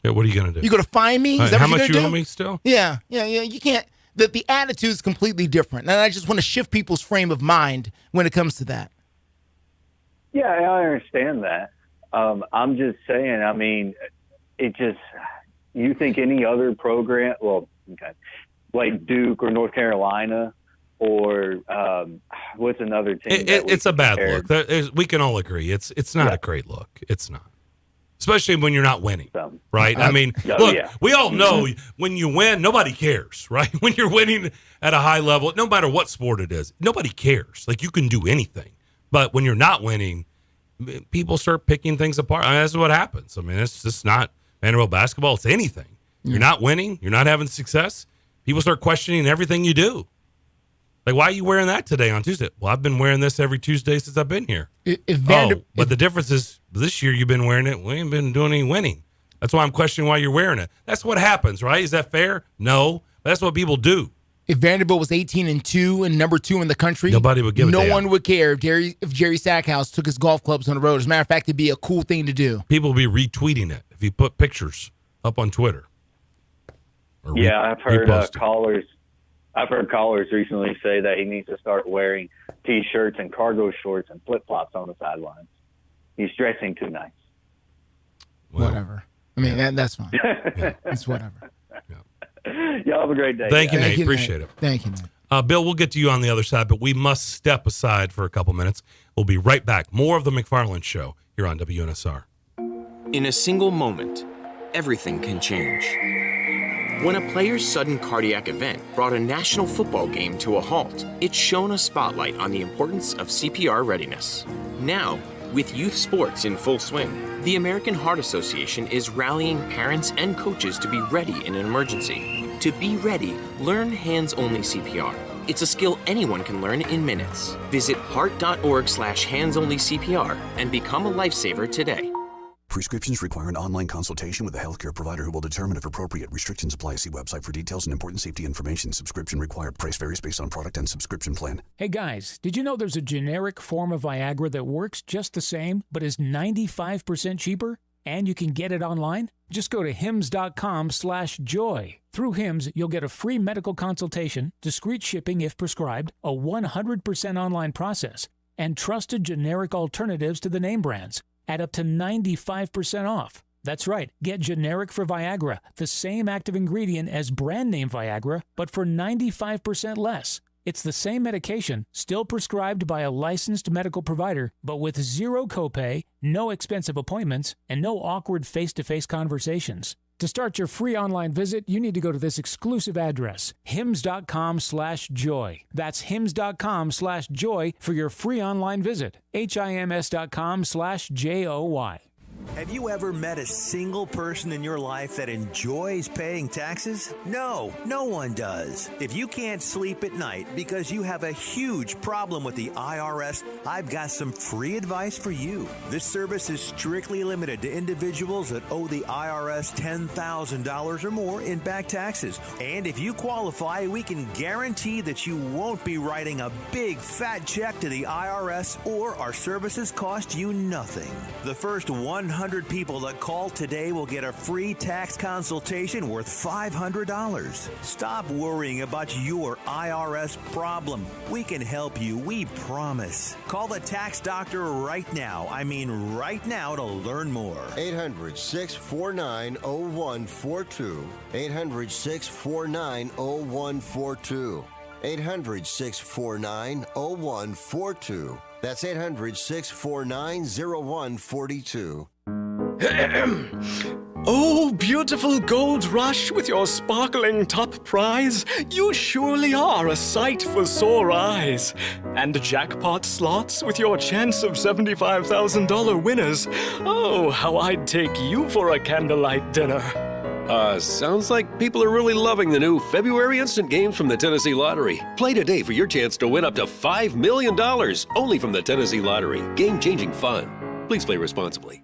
Yeah, what are you going to do? You going to fine me? Is that how what much you owe me still? Yeah. You can't, the attitude is completely different. And I just want to shift people's frame of mind when it comes to that. Yeah, I understand that. I'm just saying, you think any other program, like Duke or North Carolina, or what's another team? It's a bad look. We can all agree. It's not a great look. It's not. Especially when you're not winning, right? I mean, look, we all know when you win, nobody cares, right? When you're winning at a high level, no matter what sport it is, nobody cares. Like, you can do anything. But when you're not winning, people start picking things apart. I mean, that's what happens. I mean, it's just not Vanderbilt basketball. It's anything. You're not winning. You're not having success. People start questioning everything you do. Like, why are you wearing that today on Tuesday? Well, I've been wearing this every Tuesday since I've been here. But the difference is this year you've been wearing it. We ain't been doing any winning. That's why I'm questioning why you're wearing it. That's what happens, right? Is that fair? No. But that's what people do. If Vanderbilt was 18-2 and number 2 in the country, nobody would give a damn. No one would care if Jerry Stackhouse took his golf clubs on the road. As a matter of fact, it'd be a cool thing to do. People would be retweeting it if you put pictures up on Twitter. I've heard callers. I've heard callers recently say that he needs to start wearing T-shirts and cargo shorts and flip-flops on the sidelines. He's dressing too nice. Well, whatever. I mean, that's fine. It's whatever. Y'all have a great day. Thank you, Nate. Appreciate it. Thank you, Nate. Bill, we'll get to you on the other side, but we must step aside for a couple minutes. We'll be right back. More of the McFarland Show here on WNSR. In a single moment, everything can change. When a player's sudden cardiac event brought a national football game to a halt, it shone a spotlight on the importance of CPR readiness. Now, with youth sports in full swing, the American Heart Association is rallying parents and coaches to be ready in an emergency. To be ready, learn hands-only CPR. It's a skill anyone can learn in minutes. Visit heart.org/hands-only-CPR and become a lifesaver today. Prescriptions require an online consultation with a healthcare provider who will determine if appropriate. Restrictions apply. See website for details and important safety information. Subscription required. Price varies based on product and subscription plan. Hey guys, did you know there's a generic form of Viagra that works just the same, but is 95% cheaper? And you can get it online? Just go to hims.com/joy. Through Hims, you'll get a free medical consultation, discreet shipping if prescribed, a 100% online process, and trusted generic alternatives to the name brands at up to 95% off. That's right, get generic for Viagra, the same active ingredient as brand name Viagra, but for 95% less. It's the same medication, still prescribed by a licensed medical provider, but with zero copay, no expensive appointments, and no awkward face-to-face conversations. To start your free online visit, you need to go to this exclusive address, hims.com/joy. That's hims.com/joy for your free online visit. hims.com/joy. Have you ever met a single person in your life that enjoys paying taxes? No, no one does. If you can't sleep at night because you have a huge problem with the IRS, I've got some free advice for you. This service is strictly limited to individuals that owe the IRS $10,000 or more in back taxes. And if you qualify, we can guarantee that you won't be writing a big fat check to the IRS, or our services cost you nothing. The first 100 people that call today will get a free tax consultation worth $500. Stop worrying about your IRS problem. We can help you, we promise. Call the tax doctor right now. I mean right now, to learn more. 800-649-0142. 800-649-0142. 800-649-0142. That's 800-649-0142. Oh, beautiful Gold Rush with your sparkling top prize. You surely are a sight for sore eyes. And jackpot slots with your chance of $75,000 winners. Oh, how I'd take you for a candlelight dinner. Sounds like people are really loving the new February instant games from the Tennessee Lottery. Play today for your chance to win up to $5 million, only from the Tennessee Lottery. Game-changing fun. Please play responsibly.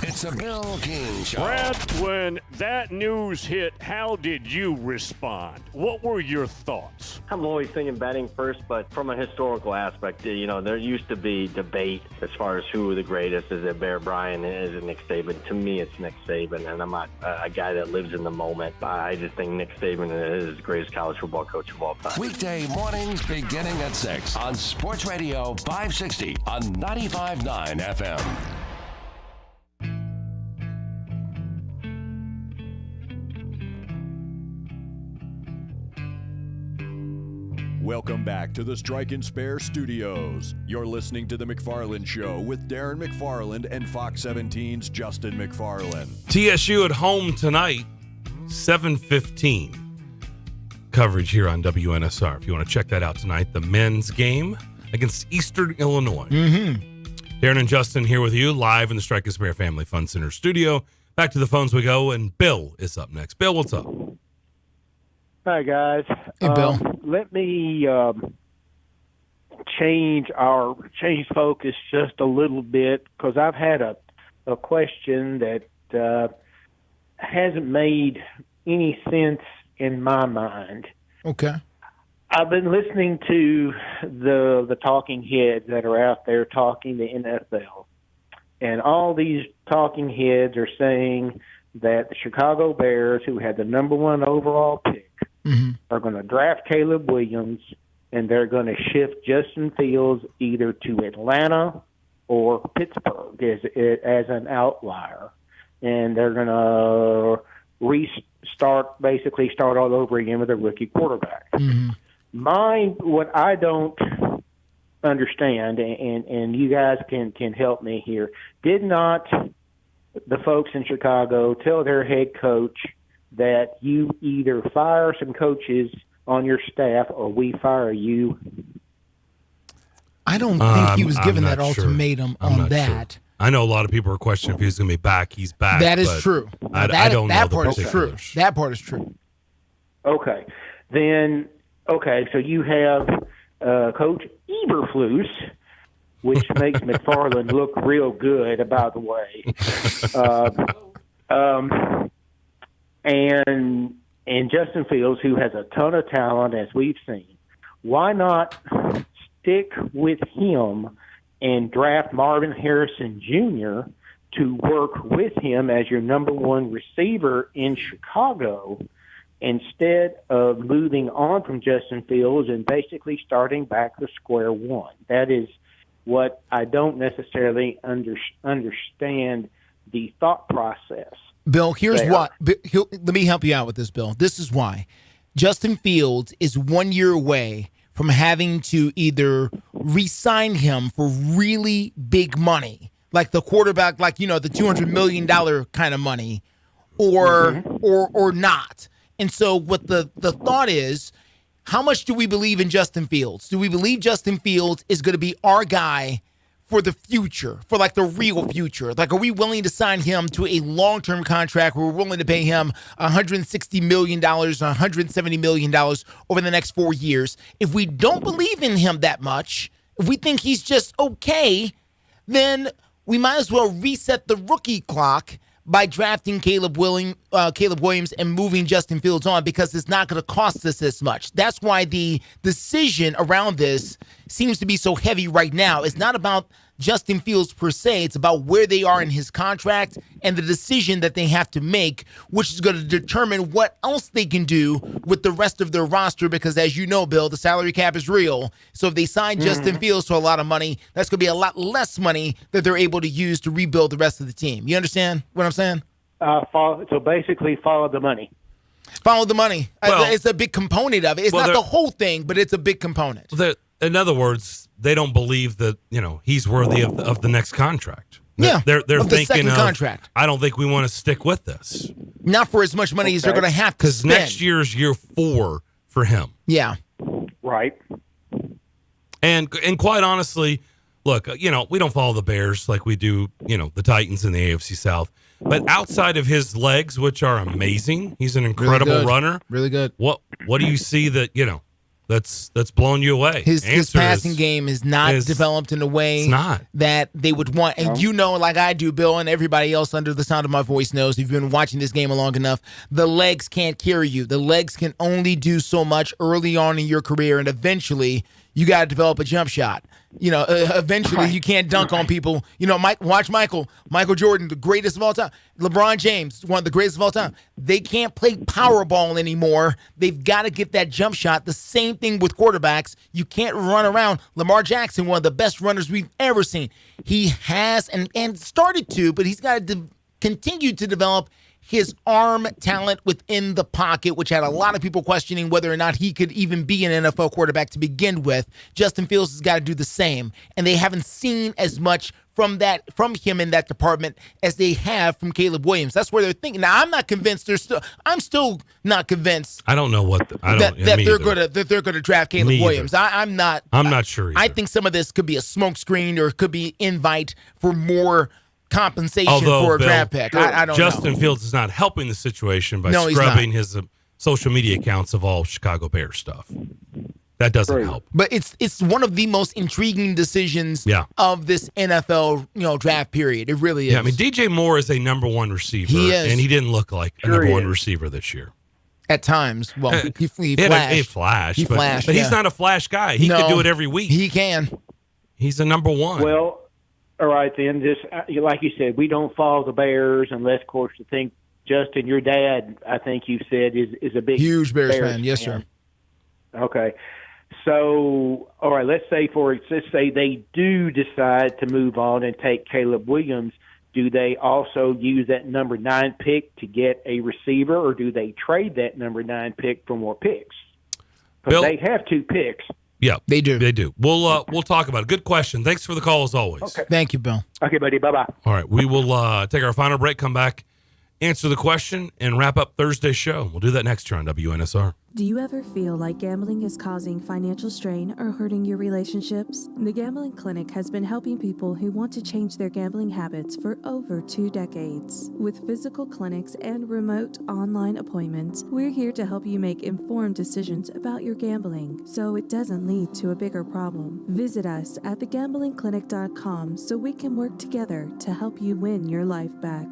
It's a Bill King Show. Brad, when that news hit, how did you respond? What were your thoughts? I'm always thinking batting first, but from a historical aspect, there used to be debate as far as who the greatest is. It Bear Bryant? Is it Nick Saban? To me, it's Nick Saban, and I'm not a guy that lives in the moment. I just think Nick Saban is the greatest college football coach of all time. Weekday mornings beginning at 6 on Sports Radio 560 on 95.9 FM. Welcome back to the Strike and Spare Studios. You're listening to The McFarland Show with Darren McFarland and Fox 17's Justin McFarland. TSU at home tonight, 7:15. Coverage here on WNSR. If you want to check that out tonight, the men's game against Eastern Illinois. Darren and Justin here with you, live in the Strike and Spare Family Fun Center studio. Back to the phones we go, and Bill is up next. Bill, what's up? Hi, guys. Hey, Bill. Let me change focus just a little bit, because I've had a question that hasn't made any sense in my mind. Okay. I've been listening to the talking heads that are out there talking the NFL, and all these talking heads are saying that the Chicago Bears, who had the number 1 overall pick, are going to draft Caleb Williams, and they're going to shift Justin Fields either to Atlanta or Pittsburgh as an outlier, and they're going to start all over again with a rookie quarterback. What I don't understand, and you guys can help me here, did not the folks in Chicago tell their head coach that you either fire some coaches on your staff or we fire you? I don't think he was given that ultimatum on that. Sure. I know a lot of people are questioning if he's going to be back. He's back. That is true. I don't know that the part is particulars. true. That part is true. Okay. Then, so you have Coach Eberflus, which makes McFarland look real good, by the way. And Justin Fields, who has a ton of talent, as we've seen. Why not stick with him and draft Marvin Harrison Jr. to work with him as your number 1 receiver in Chicago, instead of moving on from Justin Fields and basically starting back to square one? That is what I don't necessarily understand the thought process. Bill, here's what. Let me help you out with this, Bill. This is why. Justin Fields is 1 year away from having to either re-sign him for really big money, like the quarterback, like, the $200 million kind of money, or not. And so what the thought is, how much do we believe in Justin Fields? Do we believe Justin Fields is going to be our guy for the future, for like the real future? Like, are we willing to sign him to a long-term contract where we're willing to pay him $160 million or $170 million over the next 4 years? If we don't believe in him that much, if we think he's just okay, then we might as well reset the rookie clock by drafting Caleb Williams and moving Justin Fields on, because it's not going to cost us as much. That's why the decision around this seems to be so heavy right now. It's not about Justin Fields per se. It's about where they are in his contract and the decision that they have to make, which is going to determine what else they can do with the rest of their roster, because as you know, Bill, the salary cap is real. So if they sign Justin Fields for a lot of money, that's going to be a lot less money that they're able to use to rebuild the rest of the team. You understand what I'm saying? So basically follow the money. Follow the money. Well, it's a big component of it. It's not the whole thing, but it's a big component. In other words, they don't believe that he's worthy of the next contract. They're thinking of contract. I don't think we want to stick with this. Not for as much money as they're going to have to spend. Because next year's year 4 for him. Yeah. Right. And quite honestly, look, we don't follow the Bears like we do, the Titans in the AFC South. But outside of his legs, which are amazing, he's an incredible runner. Really good. What do you see that that's blown you away? His passing game is not developed in a way that they would want. And like I do, Bill, and everybody else under the sound of my voice knows, if you've been watching this game long enough, the legs can't carry you. The legs can only do so much early on in your career, and eventually you got to develop a jump shot. Eventually you can't dunk on people. Watch Michael Jordan, the greatest of all time. LeBron James, one of the greatest of all time. They can't play power ball anymore. They've got to get that jump shot. The same thing with quarterbacks. You can't run around. Lamar Jackson, one of the best runners we've ever seen. He has and started to, but he's got to continue to develop his arm talent within the pocket, which had a lot of people questioning whether or not he could even be an NFL quarterback to begin with. Justin Fields has got to do the same, and they haven't seen as much from him in that department as they have from Caleb Williams. That's where they're thinking. Now, I'm not convinced. I'm still not convinced. I don't know what that they're going to draft Caleb Williams. I'm not. I'm not sure either. I think some of this could be a smokescreen, or it could be invite for more compensation for a draft pick. I don't know. Justin Fields is not helping the situation by scrubbing his social media accounts of all Chicago Bears stuff. That doesn't help. But it's one of the most intriguing decisions of this NFL draft period. It really is. Yeah, I mean, DJ Moore is a number one receiver. He is. And he didn't look like a number one receiver this year. At times. Well, he flashed. He flashed. But he's not a flash guy. He could do it every week. He can. He's a number one. Well, all right then. Just like you said, we don't follow the Bears unless, of course, I think Justin, your dad, I think you said is a big huge Bears fan. Yes, sir. Okay. So, all right, let's say they do decide to move on and take Caleb Williams. Do they also use that number 9 pick to get a receiver, or do they trade that number 9 pick for more picks? Because they have 2 picks. Yeah, they do. They do. We'll talk about it. Good question. Thanks for the call as always. Okay. Thank you, Bill. Okay, buddy. Bye-bye. All right, we will take our final break, come back, answer the question, and wrap up Thursday's show. We'll do that next year on WNSR. Do you ever feel like gambling is causing financial strain or hurting your relationships? The Gambling Clinic has been helping people who want to change their gambling habits for over 2 decades. With physical clinics and remote online appointments, we're here to help you make informed decisions about your gambling so it doesn't lead to a bigger problem. Visit us at thegamblingclinic.com so we can work together to help you win your life back.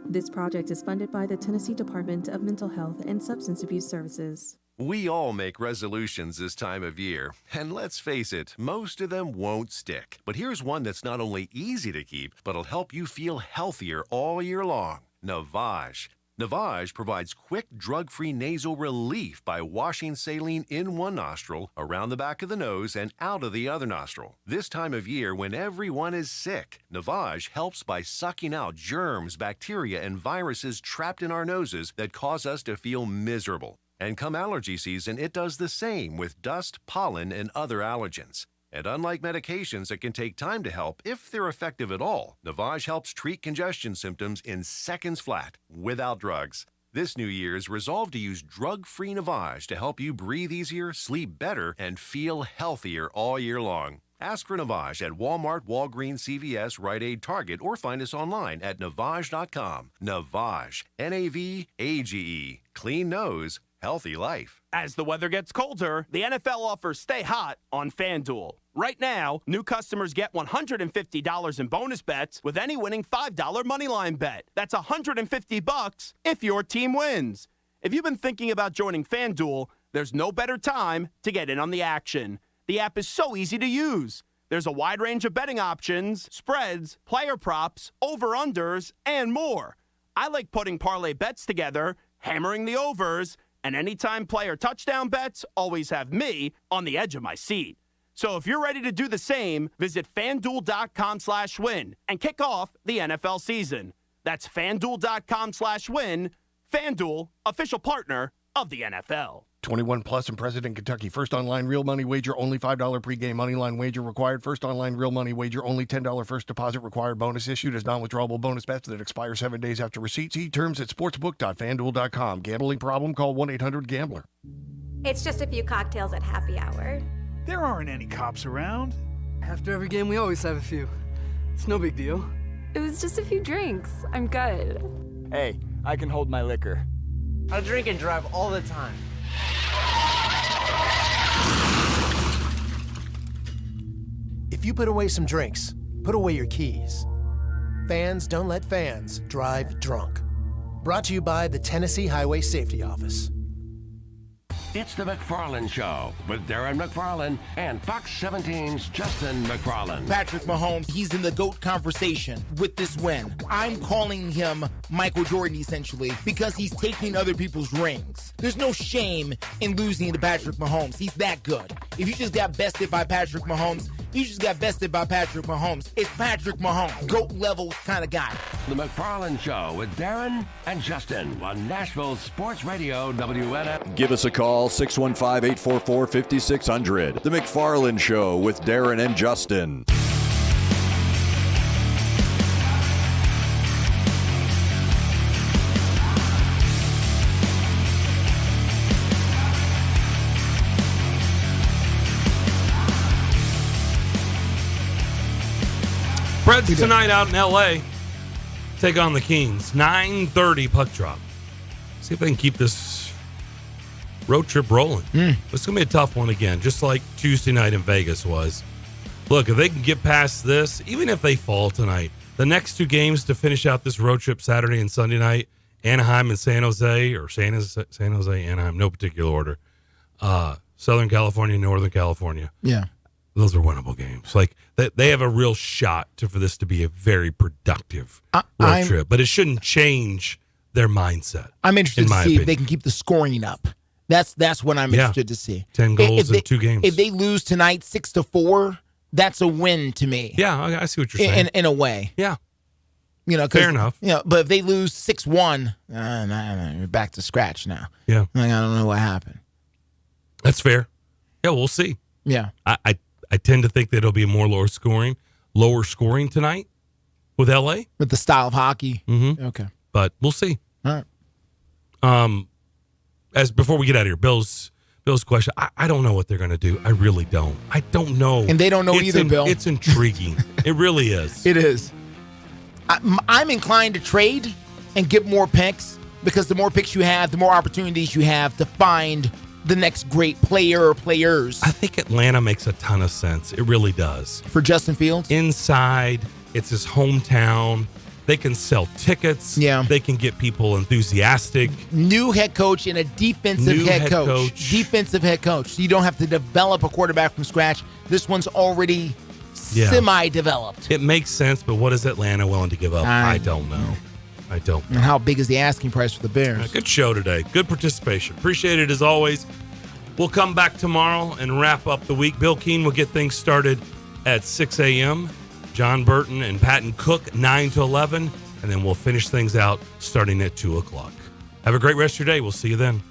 This project is funded by the Tennessee Department of Mental Health and Substance Abuse Services. We all make resolutions this time of year, and let's face it, most of them won't stick. But here's one that's not only easy to keep, but will help you feel healthier all year long. Navage. Navage provides quick, drug-free nasal relief by washing saline in one nostril, around the back of the nose, and out of the other nostril. This time of year, when everyone is sick, Navage helps by sucking out germs, bacteria, and viruses trapped in our noses that cause us to feel miserable. And come allergy season, it does the same with dust, pollen, and other allergens. And unlike medications that can take time to help, if they're effective at all, Navage helps treat congestion symptoms in seconds flat, without drugs. This New Year's, resolve to use drug-free Navage to help you breathe easier, sleep better, and feel healthier all year long. Ask for Navage at Walmart, Walgreens, CVS, Rite Aid, Target, or find us online at Navage.com. Navage, N-A-V-A-G-E. Clean nose, healthy life. As the weather gets colder, the NFL offers Stay Hot on FanDuel. Right now, new customers get $150 in bonus bets with any winning $5 moneyline bet. That's $150 if your team wins. If you've been thinking about joining FanDuel, there's no better time to get in on the action. The app is so easy to use. There's a wide range of betting options, spreads, player props, over-unders, and more. I like putting parlay bets together, hammering the overs, and anytime player touchdown bets always have me on the edge of my seat. So if you're ready to do the same, visit FanDuel.com/win and kick off the NFL season. That's FanDuel.com/win. FanDuel, official partner of the NFL. 21 plus and present in Kentucky. First online real money wager, only $5 pregame money line wager required. First online real money wager, only $10 first deposit required. Bonus issued as non-withdrawable bonus bets that expire 7 days after receipt. See terms at sportsbook.fanduel.com. Gambling problem? Call 1-800-GAMBLER. It's just a few cocktails at happy hour. There aren't any cops around. After every game, we always have a few. It's no big deal. It was just a few drinks. I'm good. Hey, I can hold my liquor. I drink and drive all the time. If you put away some drinks, put away your keys. Fans don't let fans drive drunk. Brought to you by the Tennessee Highway Safety Office. It's the McFarland Show with Darren McFarland and Fox 17's Justin McFarland. Patrick Mahomes, he's in the GOAT conversation with this win. I'm calling him Michael Jordan, essentially, because he's taking other people's rings. There's no shame in losing to Patrick Mahomes. He's that good. If you just got bested by Patrick Mahomes, He just got bested by Patrick Mahomes. It's Patrick Mahomes, GOAT level kind of guy. The McFarland Show with Darren and Justin on Nashville Sports Radio WNF. Give us a call, 615-844-5600. The McFarland Show with Darren and Justin. Preds tonight out in L.A. take on the Kings. 9:30 puck drop. See if they can keep this road trip rolling. It's going to be a tough one again, just like Tuesday night in Vegas was. Look, if they can get past this, even if they fall tonight, the next two games to finish out this road trip Saturday and Sunday night, Anaheim and San Jose, or San Jose, Anaheim, no particular order. Southern California, Northern California. Yeah. Those are winnable games. Like they have a real shot for this to be a very productive road trip, but it shouldn't change their mindset. I'm interested to see if they can keep the scoring up. That's what I'm interested to see. 10 goals in 2 games. If they lose tonight 6-4, that's a win to me. Yeah, I see what you're saying. In a way. Yeah. Fair enough. But if they lose 6-1, you're back to scratch now. Yeah. I don't know what happened. That's fair. Yeah, we'll see. Yeah. I tend to think that it'll be more lower scoring tonight with LA. With the style of hockey. Mm-hmm. Okay. But we'll see. All right. As before we get out of here, Bill's question. I don't know what they're going to do. I really don't. I don't know. And they don't know either, Bill. It's intriguing. It really is. It is. I'm inclined to trade and get more picks because the more picks you have, the more opportunities you have to find the next great player or players. I think Atlanta makes a ton of sense. It really does. For Justin Fields? Inside, it's his hometown. They can sell tickets. Yeah. They can get people enthusiastic. New head coach and a defensive head coach. Defensive head coach. So you don't have to develop a quarterback from scratch. This one's already semi-developed. It makes sense, but what is Atlanta willing to give up? I don't know. And how big is the asking price for the Bears? Good show today. Good participation. Appreciate it as always. We'll come back tomorrow and wrap up the week. Bill Keane will get things started at 6 a.m. John Burton and Patton Cook, 9 to 11. And then we'll finish things out starting at 2 o'clock. Have a great rest of your day. We'll see you then.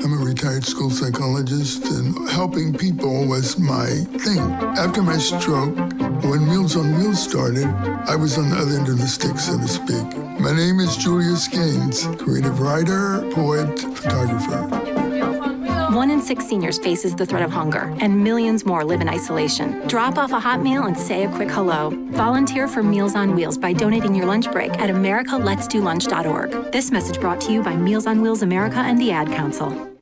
I'm a retired school psychologist, and helping people was my thing. After my stroke, when Meals on Wheels started, I was on the other end of the stick, so to speak. My name is Julius Gaines, creative writer, poet, photographer. 1 in 6 seniors faces the threat of hunger, and millions more live in isolation. Drop off a hot meal and say a quick hello. Volunteer for Meals on Wheels by donating your lunch break at americaletsdolunch.org. This message brought to you by Meals on Wheels America and the Ad Council.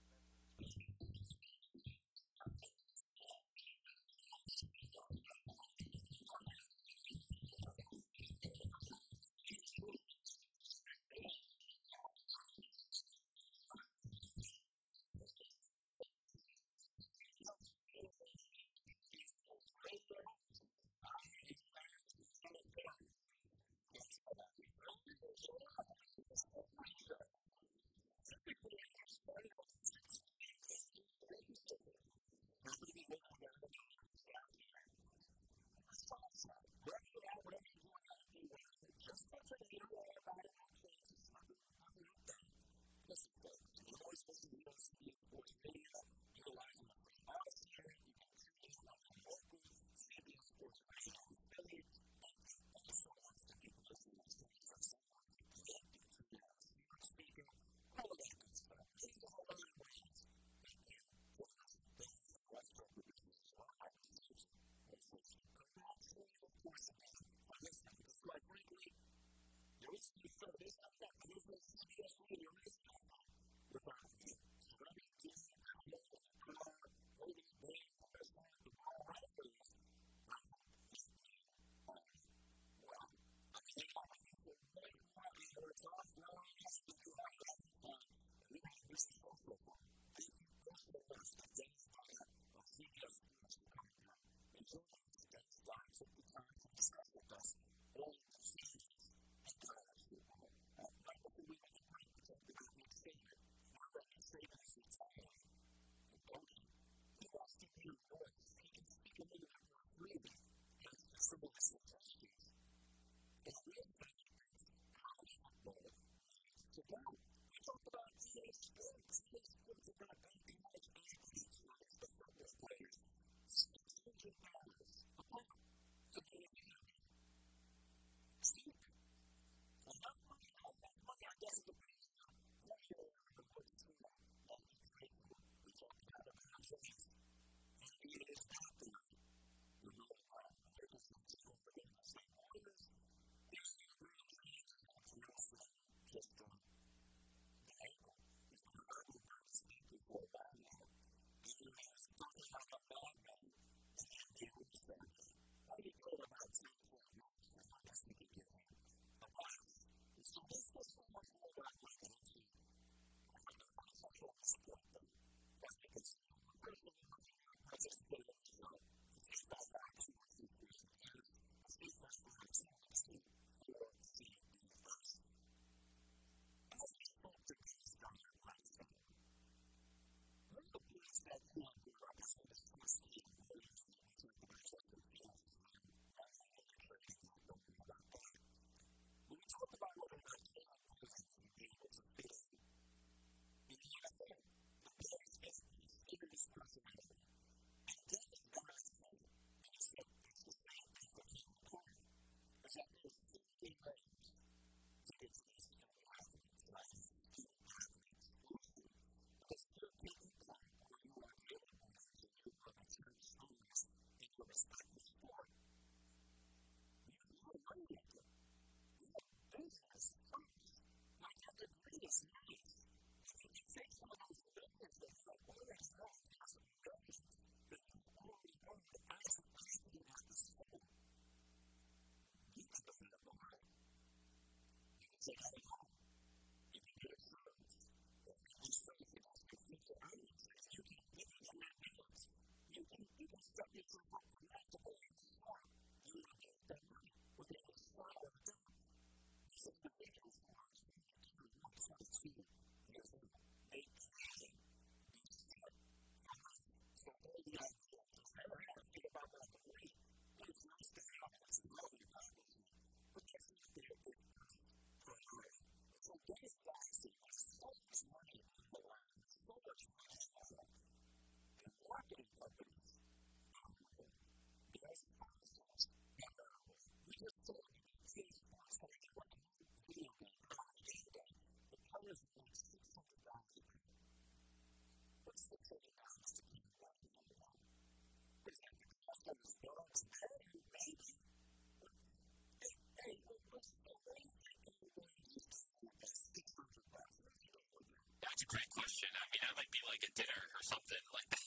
That's a great question. I mean, that might be like a dinner or something like that.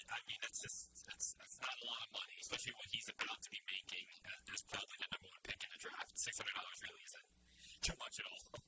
I mean, that's not a lot of money, especially what he's about to be making as probably the number one pick in the draft. $600 really isn't too much at all.